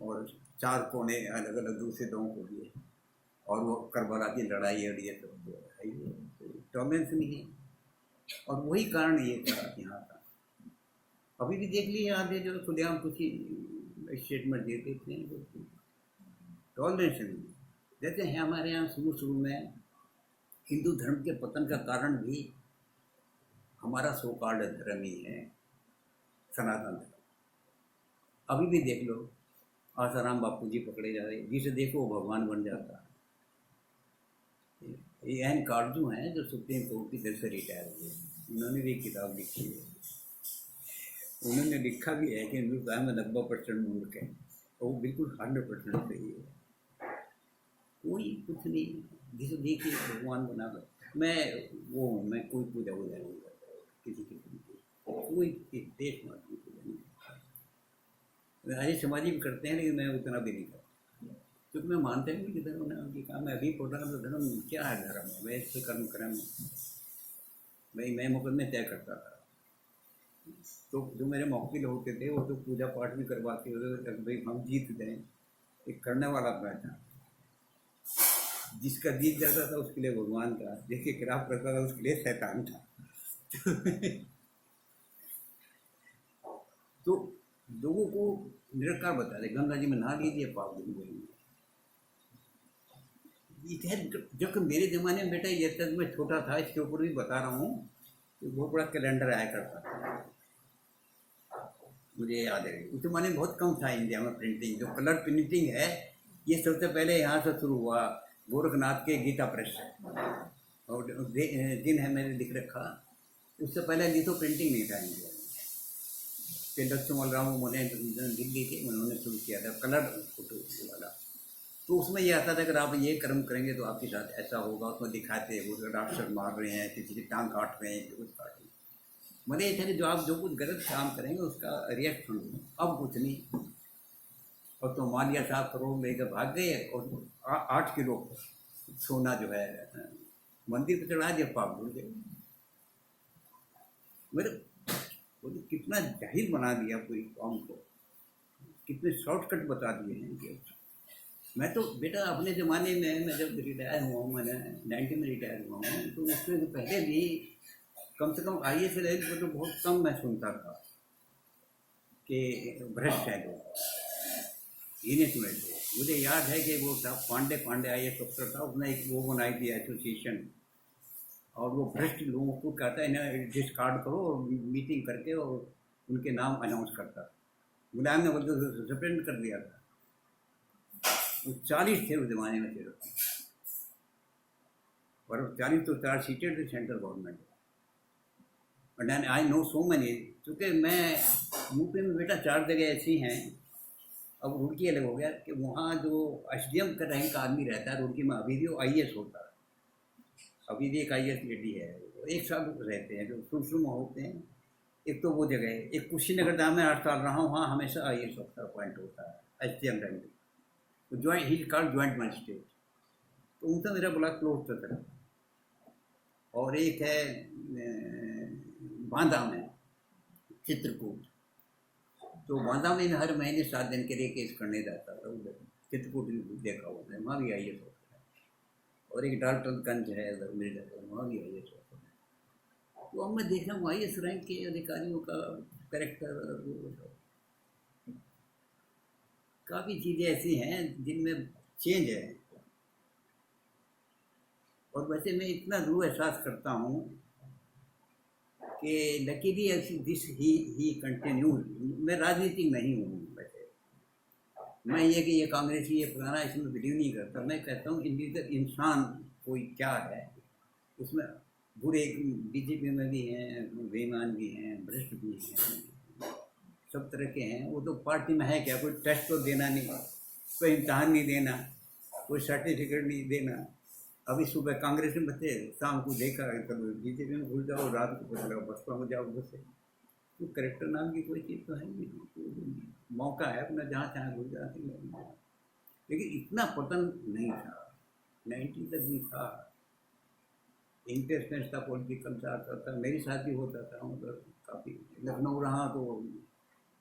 और 4 कोने अलग अलग दूसरे लोगों को दिए, और वो करबला की लड़ाई है ये तो टॉलरेंस नहीं है। और वही कारण ये था यहाँ का। अभी भी देख लीजिए आप, जो खुलेआम कुछ स्टेटमेंट देते थे, टॉलरेंस नहीं। जैसे हैं हमारे यहाँ शुरू में हिंदू धर्म के पतन का कारण भी हमारा सो कॉल्ड धर्म ही है, सनातन धर्म। अभी भी देख लो, आसाराम बापू जी पकड़े जा रहे, जिसे देखो वो भगवान बन जाता है। ये एन कार्जू हैं जो सुप्रीम कोर्ट की तरफ से रिटायर हुए, उन्होंने भी किताब लिखी है। उन्होंने लिखा भी है कि हिंदुस्तान में 90% मुल्क है, और वो बिल्कुल 100% सही है। कोई कुछ नहीं, जिसे देखिए भगवान बना कर मैं कोई पूजा वूजा नहीं करता किसी किस्म की, कोई देश मात्र की पूजा नहीं करता। आर्य समाजी भी करते हैं, लेकिन मैं उतना भी नहीं करता, क्योंकि मैं मानता नहीं कि धर्म ने उनकी काम। मैं अभी पढ़ रहा था, धर्म क्या है, धर्म है वैसे कर्म कर्म भाई। मैं मुकदमे तय करता था, तो जो मेरे मौकिल होते थे वो तो पूजा पाठ भी करवाते होते, भाई हम जीत गए। एक करने वाला बैठा, जिसका जीत जाता था उसके लिए भगवान था, जिसके खिलाफ करता था उसके लिए शैतान था। तो लोगों को निरंकार बता दे, गंगा जी में नहा लीजिए, पाप धुल जाएंगे। जब मेरे ज़माने में बेटा, ये तक मैं छोटा था, इसके ऊपर भी बता रहा हूँ, तो बहुत बड़ा कैलेंडर आया करता था, मुझे याद है। उस ज़माने में बहुत कम था इंडिया में प्रिंटिंग। जो कलर प्रिंटिंग है ये सबसे पहले यहाँ से शुरू हुआ, गोरखनाथ के गीता प्रेस है, और दिन है मैंने लिख रखा। उससे पहले लिथो प्रिंटिंग नहीं था इंडिया में। लक्ष्मण राव ने दिल्ली के उन्होंने शुरू किया था कलर फोटो वाला। तो उसमें ये आता था कि आप ये कर्म करेंगे तो आपके साथ ऐसा होगा। उसमें दिखाते हैं वो राक्षस मार रहे हैं, किसी की टांग काट रहे हैं, कुछ काट रहे हैं। मैंने ये था कि जो आप जो कुछ गलत काम करेंगे उसका रिएक्शन हो। अब कुछ नहीं, और तो मालिया साहब करोड़ लेकर भाग गए, और 8 किलो सोना जो है मंदिर पर चढ़ा दिया, पाप भूल गए। मेरे वो तो कितना जाहिल बना दिया पूरी कौम को, कितने शॉर्टकट बता दिए हैं कि मैं तो बेटा अपने ज़माने में, मैं जब रिटायर हुआ हूँ, मैंने 90 में रिटायर हुआ हूँ, तो उससे पहले भी कम से कम IAS लेवल पर तो बहुत कम मैं सुनता था कि भ्रष्ट है लोग, ये नहीं सुने थे। मुझे याद है कि वो साहब पांडे IAS अफसर था, उसने एक वो बनाई थी एसोसिएशन, और वो भ्रष्ट लोगों को कहता है इन्हें डिस्कार्ड करो, और मीटिंग करके और उनके नाम अनाउंस करता। मुलायम ने बोलते सस्पेंड कर दिया था। वो 40 थे उस जमाने में सिर्फ, और 40 तो 4 सीटें थे central government. But I know so many, चूँकि मैं यूपी में बेटा 4 जगह ऐसी हैं, अब रुड़की अलग हो गया, कि वहाँ जो SDM का रैंक का आदमी रहता है रुड़की में, अभी भी वो IAS होता है। अभी भी एक IAS लेडी है तो एक साल रहते हैं जो शुरू में होते हैं। एक तो वो जगह है, एक कुशीनगर धाम में 8 साल रहा हूँ, वहाँ हमेशा IAS ऑफिसर अपॉइंट होता है SDM रैंक, तो joint he called joint magistrate, तो उनसे मेरा बड़ा क्लोज था। और एक है बांदा में चित्रकूट, तो बांदा में हर महीने 7 दिन के लिए केस करने जाता था उधर, चित्रकूट देखा होता है, वहाँ भी IAS ऑफिसर है। और एक डाल्टनगंज है उधर मेरे, वहाँ भी IAS ऑफिसर है। तो अब मैं देख रहा हूँ IAS रैंक के अधिकारियों का कैरेक्टर, काफ़ी चीज़ें ऐसी हैं जिनमें चेंज है। और वैसे मैं इतना रूह एहसास करता हूँ कि लकीली दिस ही कंटिन्यूज। मैं राजनीति नहीं हूँ वैसे, मैं ये कांग्रेसी ये पुराना इसमें बिलीव नहीं करता। मैं कहता हूँ इंसान कोई क्या है, उसमें बुरे BJP में भी हैं, बेईमान भी हैं, भ्रष्ट भी हैं, सब तरह के हैं। वो तो पार्टी में है क्या, कोई टेस्ट तो देना नहीं, कोई इम्तहान नहीं देना, कोई सर्टिफिकेट नहीं देना। अभी सुबह कांग्रेस में थे, शाम को देखा कभी BJP में घुस जाओ, रात को घुस जाओ, बसपा में जाओ घुसे। तो करेक्टर नाम की कोई चीज़ तो है नहीं, तो मौका है अपना जहाँ चाहे घुस जाती है। लेकिन इतना पतन नहीं था, 90 तक भी था, इंटरेस्ट था, पॉलिटिकल था, मेरी साथ भी होता था। मतलब काफ़ी लखनऊ रहा तो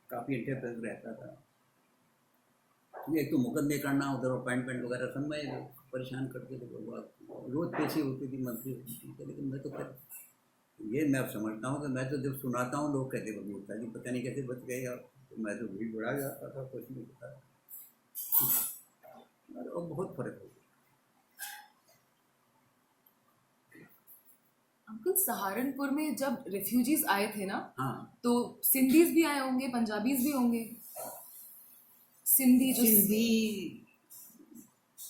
काफ़ी इंटरेस्ट रहता था। एक तो मुकदमे करना, उधर अपॉइंटमेंट वगैरह सब में परेशान करते थे, रोज़ पेशी होती थी मंत्री होती थी। लेकिन मैं तो फिर ये मैं अब समझता हूँ कि मैं तो जब सुनाता हूँ लोग कहते बबूता जी पता नहीं कैसे बच गए, तो मैं तो भीड़ बढ़ा जाता था, कुछ नहीं पता। और बहुत फर्क हो गया। अंकल, सहारनपुर में जब रेफ्यूजीज आए थे ना, हाँ, तो सिंधीज भी आए होंगे, पंजाबीज भी होंगे। सिंधी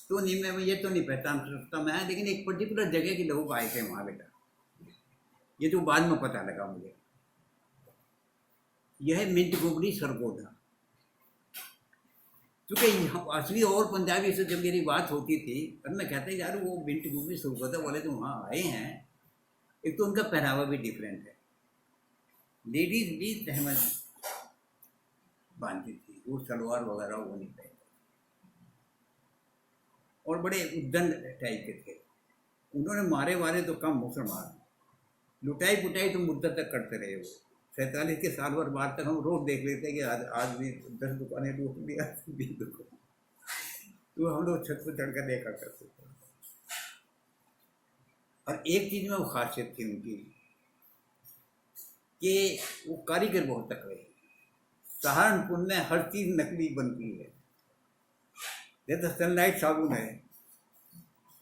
तो नहीं, मैं ये तो नहीं पहचान सकता मैं, लेकिन एक पर्टिकुलर जगह के लोग आए थे वहाँ बेटा, ये जो बाद में पता लगा मुझे। यह मिंट गुबरी सरगोधा, क्योंकि असली और पंजाबी से जब मेरी बात होती थी तब मैं कहता यार वो मिंट गुबरी सरगोधा वाले जो वहाँ आए हैं, एक तो उनका पहनावा भी डिफरेंट है, लेडीज भी तहमद बांधती थी, वो सलवार वगैरह वो नहीं पहनती, और बड़े उद्दंड टाइप के थे। उन्होंने मारे वारे तो कम, मुसलमान लुटाई पुटाई तो मुद्दत तक करते रहे। वो 47 के साल भर बाद तक हम रोज देख लेते कि आज भी 10 दुकानें लूट लिया, 20 दुकान, तो हम लोग छत पर चढ़कर देखा करते थे। और एक चीज़ में वो खासियत थी उनकी कि वो कारीगर बहुत तकड़े हैं। सहारनपुर में हर चीज़ नकली बनती है, जैसे सनलाइट साबुन है,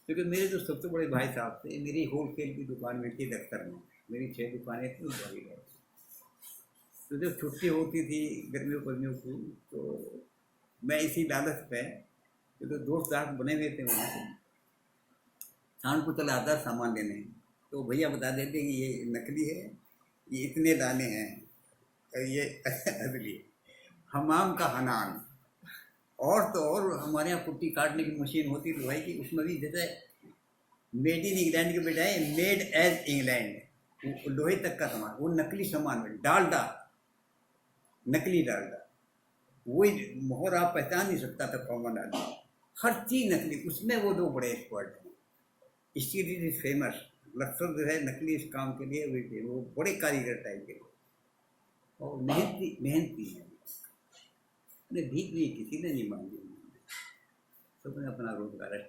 क्योंकि मेरे जो सबसे बड़े भाई साहब थे, मेरी होलसेल की दुकान में थी दफ्तर में, मेरी 6 दुकानें थी बड़ी है। तो जब छुट्टी होती थी गर्मियों की, तो मैं इसी लालच पे, क्योंकि दोस्त दास्त बने हुए थे वहाँ से, सहारनपुर चला आता सामान लेने, तो भैया बता देते कि ये नकली है, ये इतने दाने हैं, और ये असली। हमाम का हनान, और तो और हमारे यहाँ पुट्टी काटने की मशीन होती थी भाई की, उसमें भी जैसे मेड इन इंग्लैंड के बजाय मेड एज इंग्लैंड, लोहे तक का सामान, वो नकली सामान में डालडा, नकली डालडा, वही मोहर आप पहचान नहीं सकता था कॉमन आदमी, हर चीज़ नकली। उसमें वो दो बड़े एक्सपर्ट हैं, इसकी इज फेमस। लक्सर जो है नकली इस काम के लिए हुए थे, वो बड़े कारीगर टाइप के, और मेहनती हैं, भीख भी किसी ने नहीं मांगी, सबने अपना रोजगार है।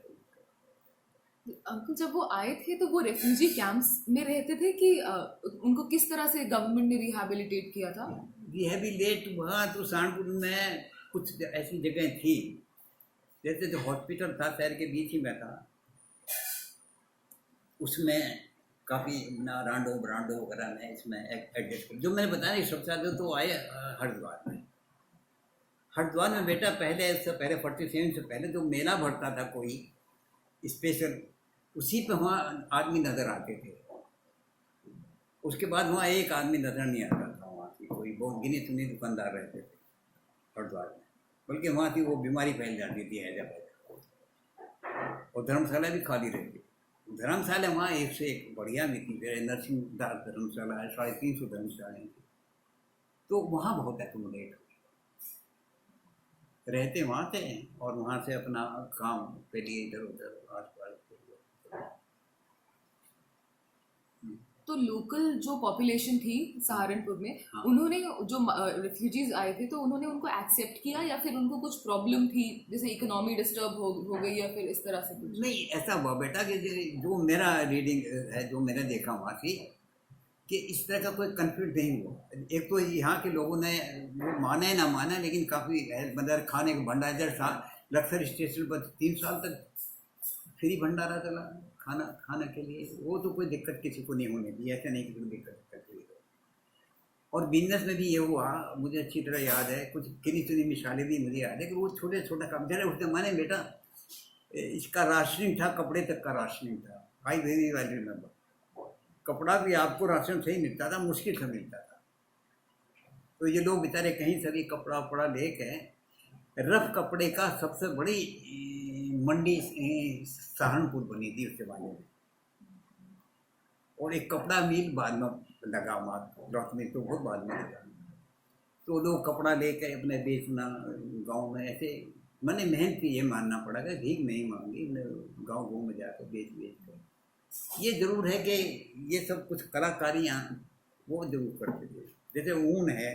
अंकल, जब वो आए थे तो वो रेफ्यूजी कैंप्स में रहते थे कि उनको किस तरह से गवर्नमेंट ने रिहैबिलिटेट किया था? रिहैबिलिटेट हुआ तो सहारनपुर में कुछ ऐसी जगह थी, जैसे जो हॉस्पिटल था शहर के बीच ही में था, उसमें काफ़ी ना रांडो ब्रांडो वगैरह में इसमें एडजस्ट कर। जो मैंने बताया सबसे ज़्यादा तो आए हरिद्वार में। हरिद्वार में बेटा पहले से पहले 47 से पहले जो मेला भरता था कोई स्पेशल, उसी पे वहाँ आदमी नज़र आते थे। उसके बाद वहाँ एक आदमी नज़र नहीं आता था, वहाँ की कोई बहुत गिने चुने दुकानदार रहते थे हरिद्वार में, बल्कि वहाँ की वो बीमारी फैल जाती थी हैजा, और धर्मशाला भी खाली रहती, धर्मशाला वहाँ एक से एक बढ़िया मिलती है, नरसिंहदास धर्मशाला है, 350 धर्मशालाएँ हैं। तो वहाँ बहुत एकोमोडेट रहते वहाँ थे और वहाँ से अपना काम के लिए इधर उधर आस पास। तो लोकल जो पॉपुलेशन थी सहारनपुर में, हाँ। उन्होंने जो रिफ्यूजीज आए थे तो उन्होंने उनको एक्सेप्ट किया या फिर उनको कुछ प्रॉब्लम थी, जैसे इकोनॉमी डिस्टर्ब हो गई या फिर इस तरह से कुछ? नहीं, ऐसा हुआ बेटा कि जो मेरा रीडिंग है, जो मैंने देखा वहाँ से, कि इस तरह का कोई कंफ्लिक्ट नहीं हुआ। एक तो यहाँ के लोगों ने वो माना ना माना, लेकिन काफ़ी मतलब खाने का भंडारा लक्सर स्टेशन पर 3 साल तक फ्री भंडारा चला खाना के लिए। वो तो कोई दिक्कत किसी को नहीं होने दी, ऐसा नहीं कि कोई दिक्कत हुई। और बिजनेस में भी ये हुआ, मुझे अच्छी तरह याद है, कुछ किन्नी चुनी मिसालें भी मुझे याद है कि वो छोटे छोटा काम जरा उस जमाने बेटा इसका राशनिंग था, कपड़े तक का राशनिंग था। I very well remember. कपड़ा भी आपको राशन से ही मिलता था, मुश्किल से मिलता था। तो ये लोग बेचारे कहीं से भी कपड़ा वपड़ा लेके, रफ कपड़े का सबसे बड़ी मंडी सहारनपुर बनी थी उस जमाने में। और एक कपड़ा मिल बाद में लगा, वहाँ में तो बहुत बाद में लगा। तो लोग कपड़ा लेकर अपने बेचना गांव में, ऐसे मैंने मेहनत की, ये मानना पड़ेगा, भीख नहीं मांगी, गांव में जाकर बेच कर। ये जरूर है कि ये सब कुछ कलाकारियाँ वो जरूर करते थे। जैसे ऊन है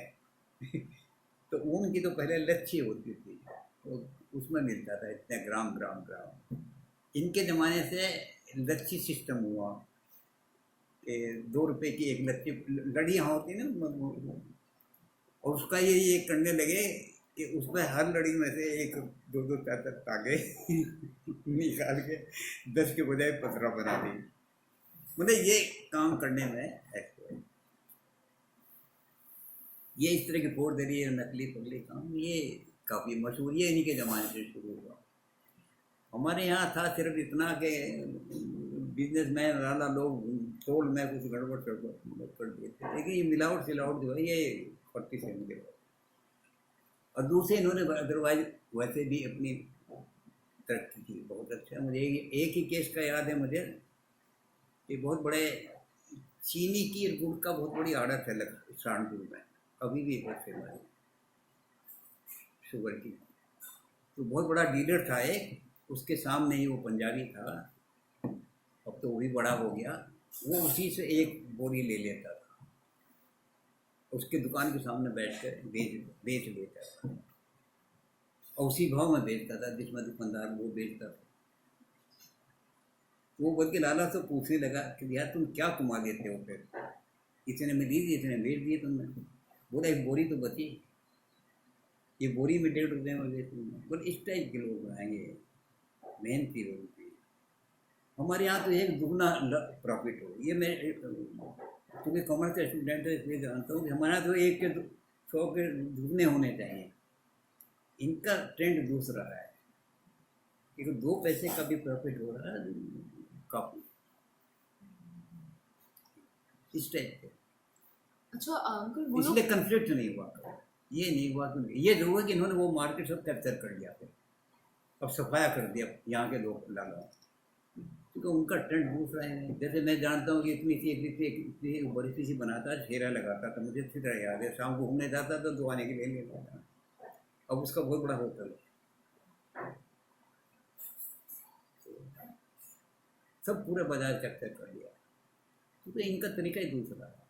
तो ऊन की तो पहले लच्छी होती थी, तो उसमें मिलता था इतने ग्राम। इनके ज़माने से लच्छी सिस्टम हुआ कि 2 रुपये की एक लच्छी, लड़ियाँ होती ना, और उसका ये करने लगे कि उसमें हर लड़ी में से 1-2 4 तागे निकाल के 10 के बजाय 15 बना दी। मतलब ये काम करने में ऐसे ये इस तरह की फोर्जरी है, नकली पगली काम, ये काफ़ी मशहूर, ये इन्हीं के ज़माने से शुरू हुआ। हमारे यहाँ था सिर्फ इतना कि बिजनेसमैन वाला लोग तोल में कुछ गड़बड़ कर दिए थे, लेकिन ये मिलावट सिलावट जो है ये 40 से मिले। और दूसरे इन्होंने अदरवाइज वैसे भी अपनी तरक्की की बहुत अच्छा। मुझे एक ही केस का याद है मुझे कि बहुत बड़े चीनी की और गुड़ का बहुत बड़ी आड़त है सहारनपुर में, अभी भी बहुत फेमस है शुगर की। तो बहुत बड़ा डीलर था एक, उसके सामने ही वो पंजाबी था, अब तो वही बड़ा हो गया, वो उसी से 1 बोरी ले लेता था, उसके दुकान के सामने बैठ कर बेच लेता था, और उसी भाव में बेचता था जिसमें दुकानदार वो बेचता था। वो बोल के लाला तो पूछने लगा कि यार तुम क्या कमा लेते हो, फिर इतने में दी थी, इतने बेच दिए तुमने। बोला 1 बोरी तो बची, ये बोरी में 1.5 रुपये में बेच दूँगा। बोले इस टाइप के लोग आएंगे, मेहनती लोग। हमारे यहाँ तो 1 दुगना प्रॉफिट हो। ये मैं तुम्हें कॉमर्स का स्टूडेंट है इसलिए जानता हूँ कि हमारे यहाँ तो 1 के 100 के दुगने होने चाहिए। इनका ट्रेंड दूसरा है कि 2 पैसे का भी प्रॉफिट हो रहा है काफ़ी, इस टाइप के। अच्छा अंकल, इसलिए कंफ्लिक्ट नहीं हुआ, ये नहीं हुआ। तो ये जरूर है कि इन्होंने वो मार्केट सब कैप्चर कर लिया, फिर अब सफाया कर दिया यहाँ के लोग लाला, क्योंकि उनका ट्रेंड दूसरा है। जैसे मैं जानता हूँ कि इतनी बड़ी सी बनाता, घेरा लगाता था, मुझे अच्छी तरह याद है। शाम को घूमने जाता था तो आने के लिए लेता था, अब उसका बहुत बड़ा होटल है। सब पूरे बाजार कैप्चर कर लिया, क्योंकि इनका तरीका ही दूसरा है।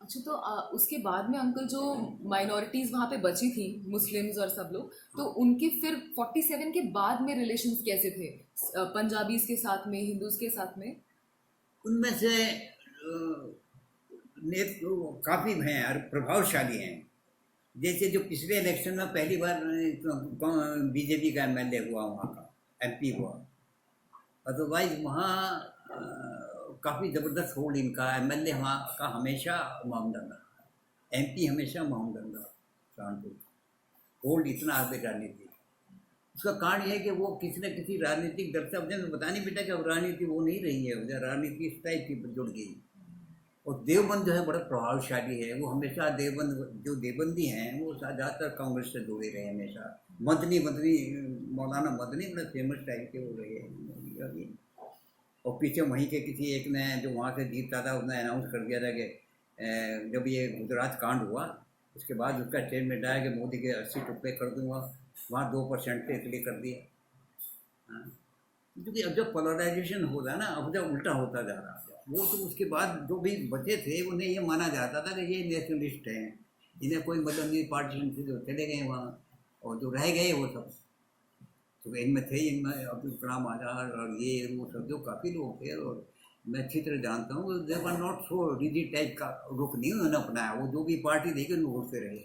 अच्छा, तो उसके बाद में अंकल जो माइनॉरिटीज वहाँ पे बची थी, मुस्लिम्स और सब लोग, तो उनके फिर 47 के बाद में रिलेशंस कैसे थे पंजाबीज के साथ में, हिंदूज के साथ में? उनमें से काफ़ी हैं और प्रभावशाली हैं। जैसे जो पिछले इलेक्शन में पहली बार बीजेपी का एमएलए हुआ, वहाँ का एमपी हुआ, अदरवाइज वहाँ काफ़ी ज़बरदस्त होल्ड इनका। एमएलए वहाँ का हमेशा मोहम्मदन रहा, एमपी हमेशा मोहम्मदन रहा। सहारनपुर होल्ड इतना आगे राजनीति, उसका कारण यह है कि वो किसी न किसी राजनीतिक दल से, अब मैं बता नहीं बेटा कि अब राजनीति वो नहीं रही है, राजनीति इस टाइप की जुड़ गई और देवबंद जो है बड़ा प्रभावशाली है। वो हमेशा देवबंद जो देवबंदी हैं वो ज़्यादातर कांग्रेस से जुड़े रहे हमेशा। मदनी मदनी मौलाना मदनी बड़े फेमस टाइप के वो रहे हैं अभी। और पीछे वहीं के किसी एक ने जो वहाँ से जीतता था उसने अनाउंस कर दिया था कि जब ये गुजरात कांड हुआ उसके बाद उसका स्टेटमेंट आया कि मोदी के 80 टुकड़े कर दूंगा, वहाँ 2% से इसलिए कर दिया। हाँ, क्योंकि अब जब पोलराइजेशन होता है ना, अब जब उल्टा होता जा रहा है वो, तो उसके बाद जो भी बचे थे उन्हें ये माना जाता था कि ये नेशनलिस्ट हैं, जिन्हें कोई मतलब नहीं, पार्टीशन से जो चले गए वहाँ, और जो रह गए वो सब तो इनमें थे, इनमें अब्दुल कलाम आज़ाद और ये वो सब जो काफ़ी लोग थे। और मैं अच्छी तरह जानता हूँ they were not so rigid type का रुख नहीं उन्होंने अपनाया, वो जो भी पार्टी देखी उनको घुसते रहे।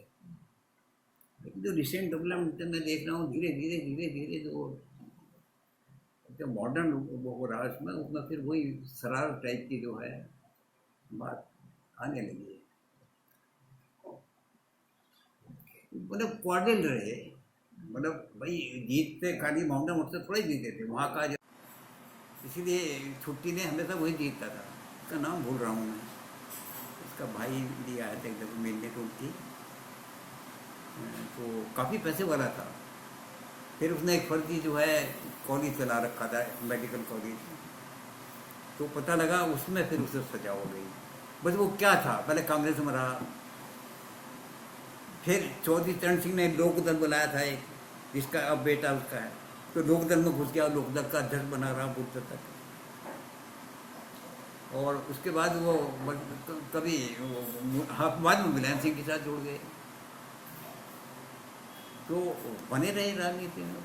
लेकिन जो रिसेंट डेवलपमेंट मैं देख रहा हूँ धीरे धीरे धीरे धीरे जो मॉडर्न वो हो रहा है उसमें फिर वही शरारत टाइप की जो है बात आने लगी है। मतलब कॉर्डियल रहे, मतलब भाई जीतते खाली मोहम्मद मुझसे थोड़े जीते थे वहाँ का, इसीलिए छुट्टी ने हमेशा वही जीतता था। उसका नाम भूल रहा हूँ मैं, उसका भाई भी आया था एकदम मिलने को उनकी, तो काफ़ी पैसे वाला था। फिर उसने एक फर्जी जो है कॉलेज चला रखा था, मेडिकल कॉलेज, तो पता लगा उसमें फिर उसे सजा हो गई। बस वो क्या था, पहले कांग्रेस में रहा, फिर चौधरी चरण सिंह ने लोकदल बनाया था एक, जिसका अब बेटा उसका है, तो लोकदल में घुस गया, लोकदल का अध्यक्ष बना रहा बुद्ध तक। और उसके बाद वो कभी हाँ बाद में मुलायम सिंह के साथ जुड़ गए, तो बने रहे राजनीति में।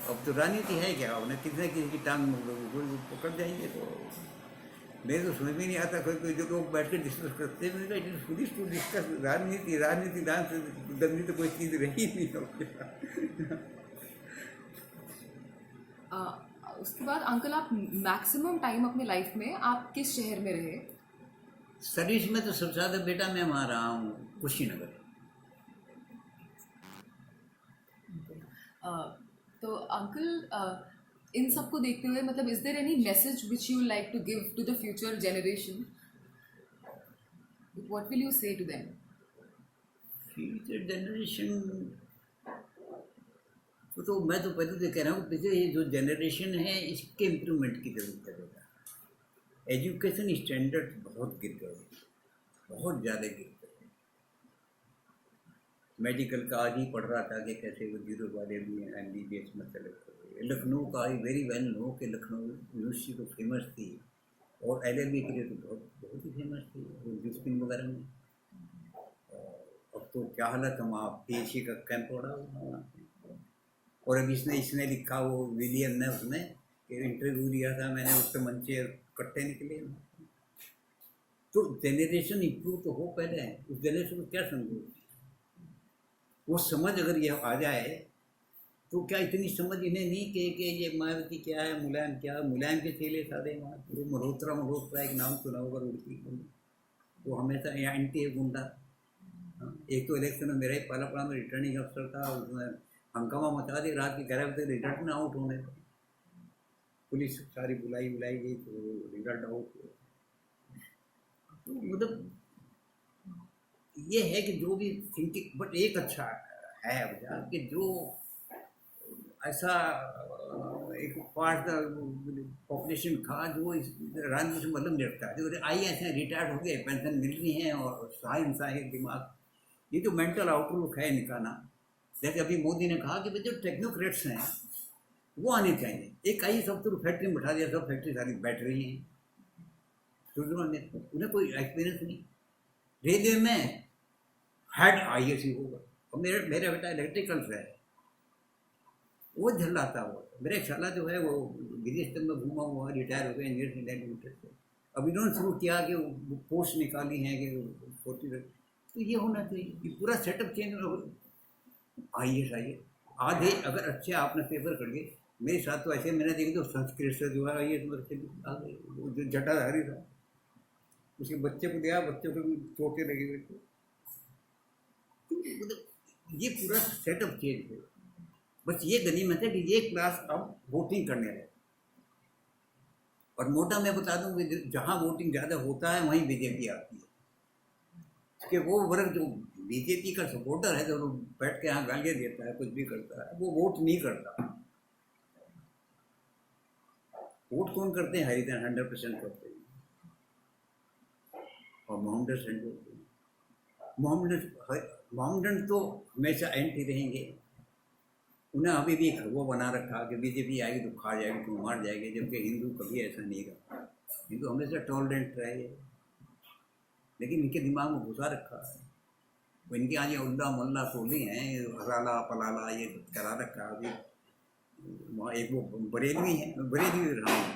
अब तो राजनीति है क्या, उन्हें किसी न किसी की टांग पकड़ जाएंगे। तो मेरे तो समझ में नहीं आता, कोई जो लोग बैठ कर डिस्कस करते हैं, it is foolish to discuss राजनीति, राजनीति दंगी तो कोई चीज़ रही नहीं है। उसके बाद अंकल आप मैक्सिमम टाइम अपने लाइफ में आप किस शहर में रहे? सर्विस में तो सबसे ज़्यादा बेटा मैं वहाँ रहा हूँ कुशीनगर। तो अंकल इन सब को देखते हुए मतलब is there any message which you like to give to the future generation? What will you say to them? Future generation तो मैं तो पहले तो कह रहा हूँ पीछे ये जो जनरेशन है इसके इम्प्रूवमेंट की जरूरत है। एजुकेशन स्टैंडर्ड बहुत गिर गए, बहुत ज़्यादा गिर गए। मेडिकल का आज ही पढ़ रहा था कि कैसे वो 0 वाले भी MBBS में सेलेक्ट हो गए। लखनऊ का आई वेरी वेल नो कि लखनऊ यूनिवर्सिटी तो फेमस थी, और LLB के लिए तो बहुत ही फेमस थी यूनिवर्सिटी वगैरह में। अब तो क्या हालत है वहाँ, PhD का कैंप हो रहा है वहाँ। और अभी इसने लिखा वो विलियम ने, उसने इंटरव्यू लिया था मैंने, उससे मन से कट्टे निकले। तो जनरेशन इम्प्रूव तो हो पहले है, उस जनरेशन को क्या समझो, वो समझ अगर ये आ जाए तो क्या इतनी समझ इन्हें नहीं कि ये मायावती क्या है, मुलायम क्या है। मुलायम के चेले सारे वहाँ, वो मल्होत्रा एक नाम सुना होगा उनकी, वो हमेशा एंटी है गुंडा। एक तो इलेक्शन में मेरा ही पाला पड़ा, में रिटर्निंग अफसर था, उसमें हंगामा मचा दी, रात की 11 बजे रिजल्ट में आउट होने, पुलिस सारी बुलाई गई तो रिजल्ट आउट हुआ। तो मतलब ये है कि जो भी थिंकिंग, बट एक अच्छा है अब कि जो ऐसा एक पार्ट पॉपुलेशन था जो इस राजनीति से मतलब रखता है, जो आई ऐसे रिटायर्ड हो गए, पेंशन मिल रही है और साहिंसाही दिमाग, ये जो मेंटल आउटलुक है इनका ना, जैसे अभी मोदी ने कहा कि भाई जो टेक्नोक्रेट्स हैं वो आने चाहिए। एक आई सब तो फैक्ट्री में बैठा दिया, सब फैक्ट्री सारी बैठ रही हैं, तो उन्हें कोई एक्सपीरियंस नहीं। रेलवे में हेड IAS होगा, और मेरा बेटा इलेक्ट्रिकल से है, वो झल्लाता हुआ। मेरा एक साला जो है वो विदेश तक में घूमा हुआ, रिटायर हो गया इंजीनियर इंडिया लिमिटेड से। अब इन्होंने शुरू किया कि पोस्ट निकाली है कि 40, तो ये होना चाहिए कि पूरा सेटअप चेंज हो। IAS आधे अगर अच्छे आपने पेपर कर लिए, मेरे साथ तो ऐसे मैंने देखी तो संस्कृत से जो है IAS जो जटाधारी था, उसके बच्चे को दिया, बच्चों को भी चोटें लगी हुई थी। मतलब ये पूरा सेटअप चेंज है। बस ये गनीमत है कि ये क्लास अब वोटिंग करने लगे, और मोटा मैं बता दूं कि जहाँ वोटिंग ज़्यादा होता है वहीं बीजेपी आती है, कि वो वर्ग जो बीजेपी का सपोर्टर है जो बैठ के यहाँ गालियाँ देता है, कुछ भी करता है, वो वोट नहीं करता। वोट कौन करते हैं? हरिजन 100% करते हैं, और मोहम्मदन सेंटर होते हैं। मोहम्मदन तो हमेशा एंटी रहेंगे। उन्हें अभी भी वो बना रखा कि बीजेपी आएगी तो खा जाएगी, तो मार जाएगी, जबकि हिंदू कभी ऐसा नहीं रहा। हिंदू हमेशा टॉलरेंट रहे, लेकिन इनके दिमाग में घुसा रखा है। वो इनके यहाँ ये उल्ला मुल्ला टोली हैं, हलाला पलाला ये करा रखा। अभी वहाँ एक वो बरेलवी है, बरेलवी रहा हूँ,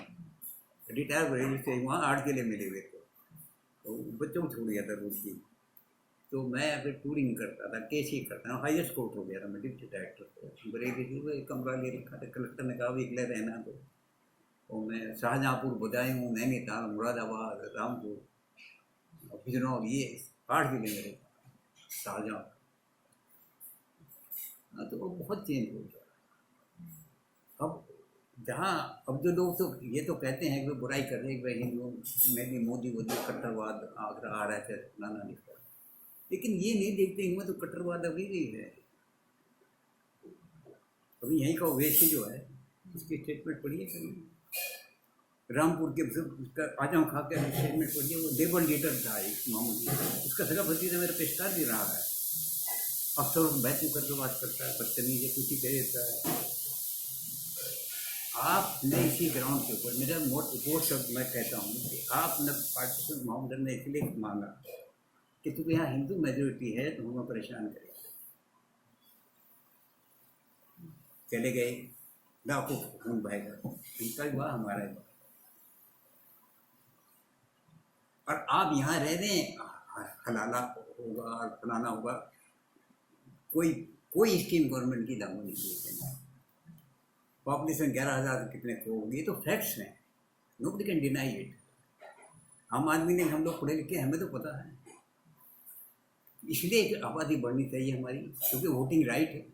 रिटायर बरेलवी से, वहाँ 8 जिले मिले हुए थे, तो बच्चों को छोड़ गया था रोज की। तो मैं फिर टूरिंग करता था, केस ही करता था, हाईएस्ट कोर्ट हो गया था मैं डिप्टी डायरेक्टर। बरेली थी, वो एक कमरा ले रखा था, कलेक्टर ने कहा भी अगले रहना तो। और मैं शाहजहाँपुर बधाई हूँ, नैनीताल, मुरादाबाद, रामपुर, बिजनौर, ये 8 जिले मेरे शाहजहाँ। हाँ, तो वो बहुत चेंज हो गया। अब जहाँ अब जो लोग तो ये तो कहते हैं कि बुराई कर रहे हैं कि भाई हिंदुओं में भी मोदी कट्टरवाद आगरा आ रहा है, फलाना लिखा, लेकिन ये नहीं देखते इनमें तो कट्टरवाद अभी भी है। अभी यहीं का ओवैसी जो है उसकी स्टेटमेंट पढ़िए कभी, रामपुर के उसका आजम खां का स्टेटमेंट पढ़िए। वो लेबर लीडर था एक मामूली, उसका सगा भतीजा मेरा पेशकार भी रहा है, अफसरों को बैठू करके बात करता है, बदतमीजी कुछ ही कह देता है। आपने इसी ग्राउंड के ऊपर मेरा वोट शब्द मैं कहता हूँ कि आपने पार्टिसिपेंट मोहम्मदन ने इसलिए मांगा कि चूंकि यहाँ हिंदू मेजोरिटी है तो हमें परेशान करेगा। चले गए, लाखों खून बहेगा, इनका भी हुआ, हमारा भी हुआ। और आप यहाँ रह रहे हैं, हलाला होगा और फलाना होगा, कोई स्कीम गवर्नमेंट की लागू नहीं की है। पॉपुलेशन 11,000 कितने को होगी, ये तो फैक्ट्स हैं, नोबडी कैन डिनाई इट। हम आदमी ने, हम लोग पढ़े लिखे, हमें तो पता है। इसलिए आबादी बढ़नी चाहिए हमारी, क्योंकि वोटिंग राइट है।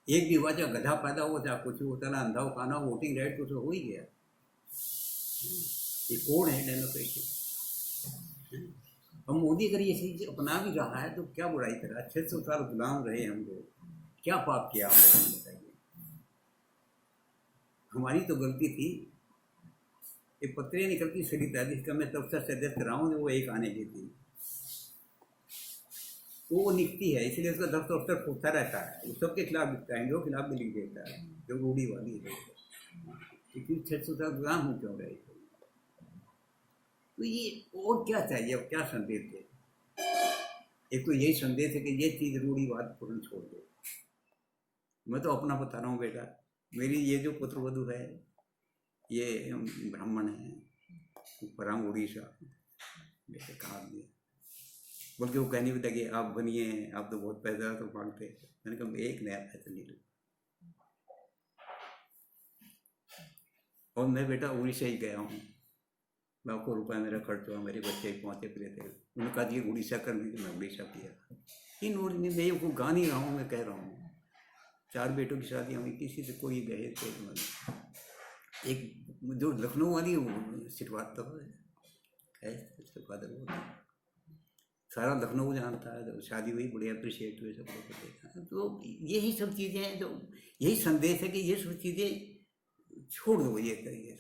एक भी हुआ, चाहे गधा पैदा हो, चाहे कुछ होता ना, अंधा हो, खाना हो, वोटिंग राइट तो हो ही गया। ये कोड है डेमोक्रेसी। अब मोदी अगर ये चीज अपना भी रहा है तो क्या बुराई करा? 600 साल गुलाम रहे हम लोग, क्या पाप किया हम लोगों ने, बताइए। हमारी तो गलती थी। एक पत्रिया निकलती सरिता, जिसका मैं तब से सदस्य रहा हूँ, वो एक आने की थी, तो वो लिखती है, इसलिए उसका दफ्तर फूटता रहता है, वो सबके खिलाफ लिखता है, हिंदुओं के खिलाफ भी लिख देता है, जो रूढ़ी वाली है। लेकिन 600 साल गुलाम हम क्यों रहे? तो ये और क्या चाहिए, और क्या संदेश दे? एक तो यही संदेश है कि ये चीज़ रूढ़ीवाद पूर्ण छोड़ दो। मैं तो अपना बता रहा हूँ बेटा, मेरी ये जो पुत्रवधू है ये ब्राह्मण है, परांग उड़ीसा, जैसे कहा दिया, बल्कि वो कहने भी लगे आप बनिए, आप तो बहुत पैसा तो मांगते। मैंने कहा एक नया पैसा नहीं लूँ। और मैं बेटा उड़ीसा ही गया हूँ, लाखों रुपया मेरा खर्च हुआ, मेरे बच्चे पहुँचे फिरे थे, उन्होंने कहा ये उड़ीसा कर दीजिए, मैं उड़ीसा किया। इन और मैं को गा नहीं रहा हूँ, मैं कह रहा हूँ। 4 बेटों की शादी हुई, किसी से कोई दहेज तो एक जो लखनऊ वाली सिटवात तो है, उसके फादर वो सारा लखनऊ जानता है, तो शादी हुई, बड़े अप्रिशिएट हुए, सब लोग देखा। तो यही सब चीज़ें हैं, जो यही संदेश है कि ये सब चीज़ें छोड़ दो। ये करिए,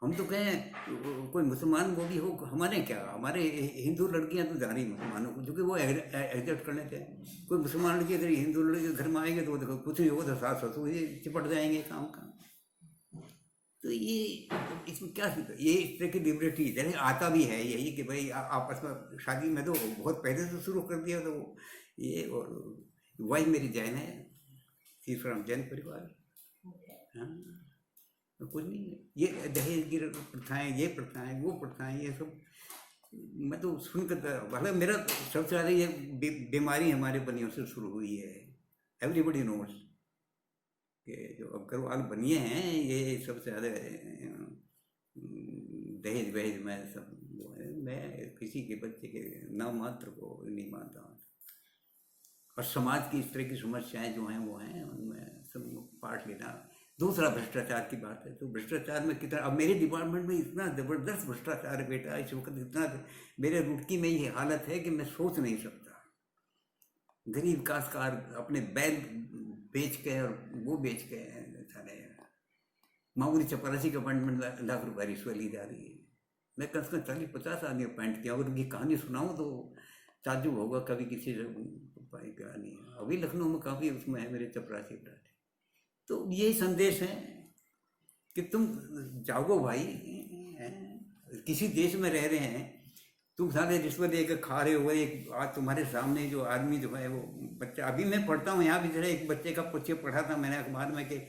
हम तो कहें कोई मुसलमान वो भी हो, हमारे क्या, हमारे हिंदू लड़कियां तो जा रही मुसलमानों को, क्योंकि वो एडजस्ट करने थे। कोई मुसलमान लड़की अगर हिंदू लड़के घर में आएंगे तो देखो कुछ नहीं होगा, तो सास ससुर ये चिपट जाएंगे काम का। तो ये इसमें क्या, ये इस तरह की लिबर्टी जैसे आता भी है यही कि भाई आपस में शादी में तो बहुत पहले से शुरू कर दिया। तो ये, और वाइफ मेरी जैन है, तीसरा जैन परिवार। हाँ, कुछ नहीं है, ये दहेज की प्रथाएं, ये प्रथाएं, वो प्रथाएं, ये सब मैं तो सुनकर, भले मेरा सबसे ज़्यादा ये बीमारी हमारे बनियों से शुरू हुई है। एवरीबडी नोस कि जो अग्रवाल बनिए हैं, ये सबसे ज़्यादा दहेज वहेज में सब वो है। मैं किसी के बच्चे के नाम मात्र को नहीं मानता हूँ। और समाज की इस तरह की समस्याएं जो हैं वो हैं, उनमें सब पार्ट लेना दूसरा भ्रष्टाचार की बात है, तो भ्रष्टाचार में कितना, अब मेरे डिपार्टमेंट में इतना ज़बरदस्त भ्रष्टाचार है बेटा, इस वक्त इतना, मेरे रुड़की में ये हालत है कि मैं सोच नहीं सकता। गरीब काश्तकार अपने बैल बेच के और वो बेच के सारे मामूली चपरासी के अपॉइंटमेंट लाख रुपए रिश्वत ली जा रही है। मैं कम से कम 40-50 आदमी अपॉइंट किया, और उनकी कहानी सुनाऊँ तो ताज्जुब होगा, कभी किसी से पाई कहानी है। अभी लखनऊ में काफ़ी उसमें है मेरे चपरासी अपराधी। तो यही संदेश है कि तुम जागो भाई, किसी देश में रह रहे हैं, तुम सारे रिश्वत देकर खा रहे हो। एक आज तुम्हारे सामने जो आदमी जो है वो बच्चा, अभी मैं पढ़ता हूँ यहाँ भी जरा, एक बच्चे का पूछे पढ़ा था मैंने अखबार में कि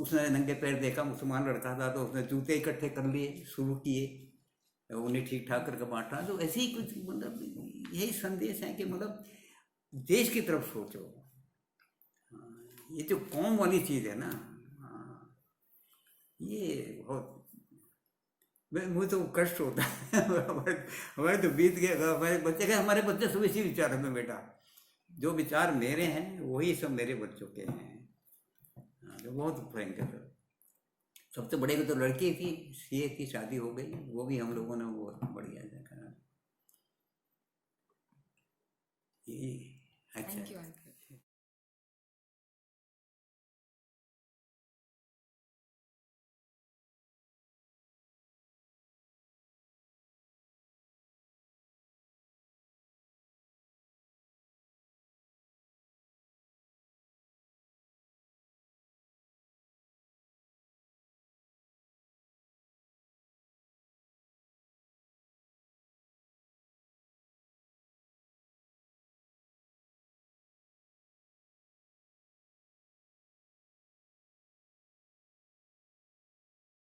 उसने नंगे पैर देखा, मुसलमान लड़का था, तो उसने जूते इकट्ठे कर लिए, शुरू किए, उन्हें ठीक ठाक करके बांटा। तो ऐसे ही कुछ, मतलब यही संदेश है कि मतलब देश की तरफ सोचो। ये जो कौम वाली चीज़ है ना, ये बहुत, मुझे तो कष्ट होता है। हमारे तो बीत गए, हमारे बच्चे का, हमारे बच्चे सब इसी विचार में बेटा, जो विचार मेरे हैं वही सब मेरे बच्चों के हैं। तो बहुत भयंकर। सबसे बड़े को तो लड़की थी, सीए की शादी हो गई, वो भी हम लोगों ने वो बढ़िया देखा। ये अच्छा। Thank you.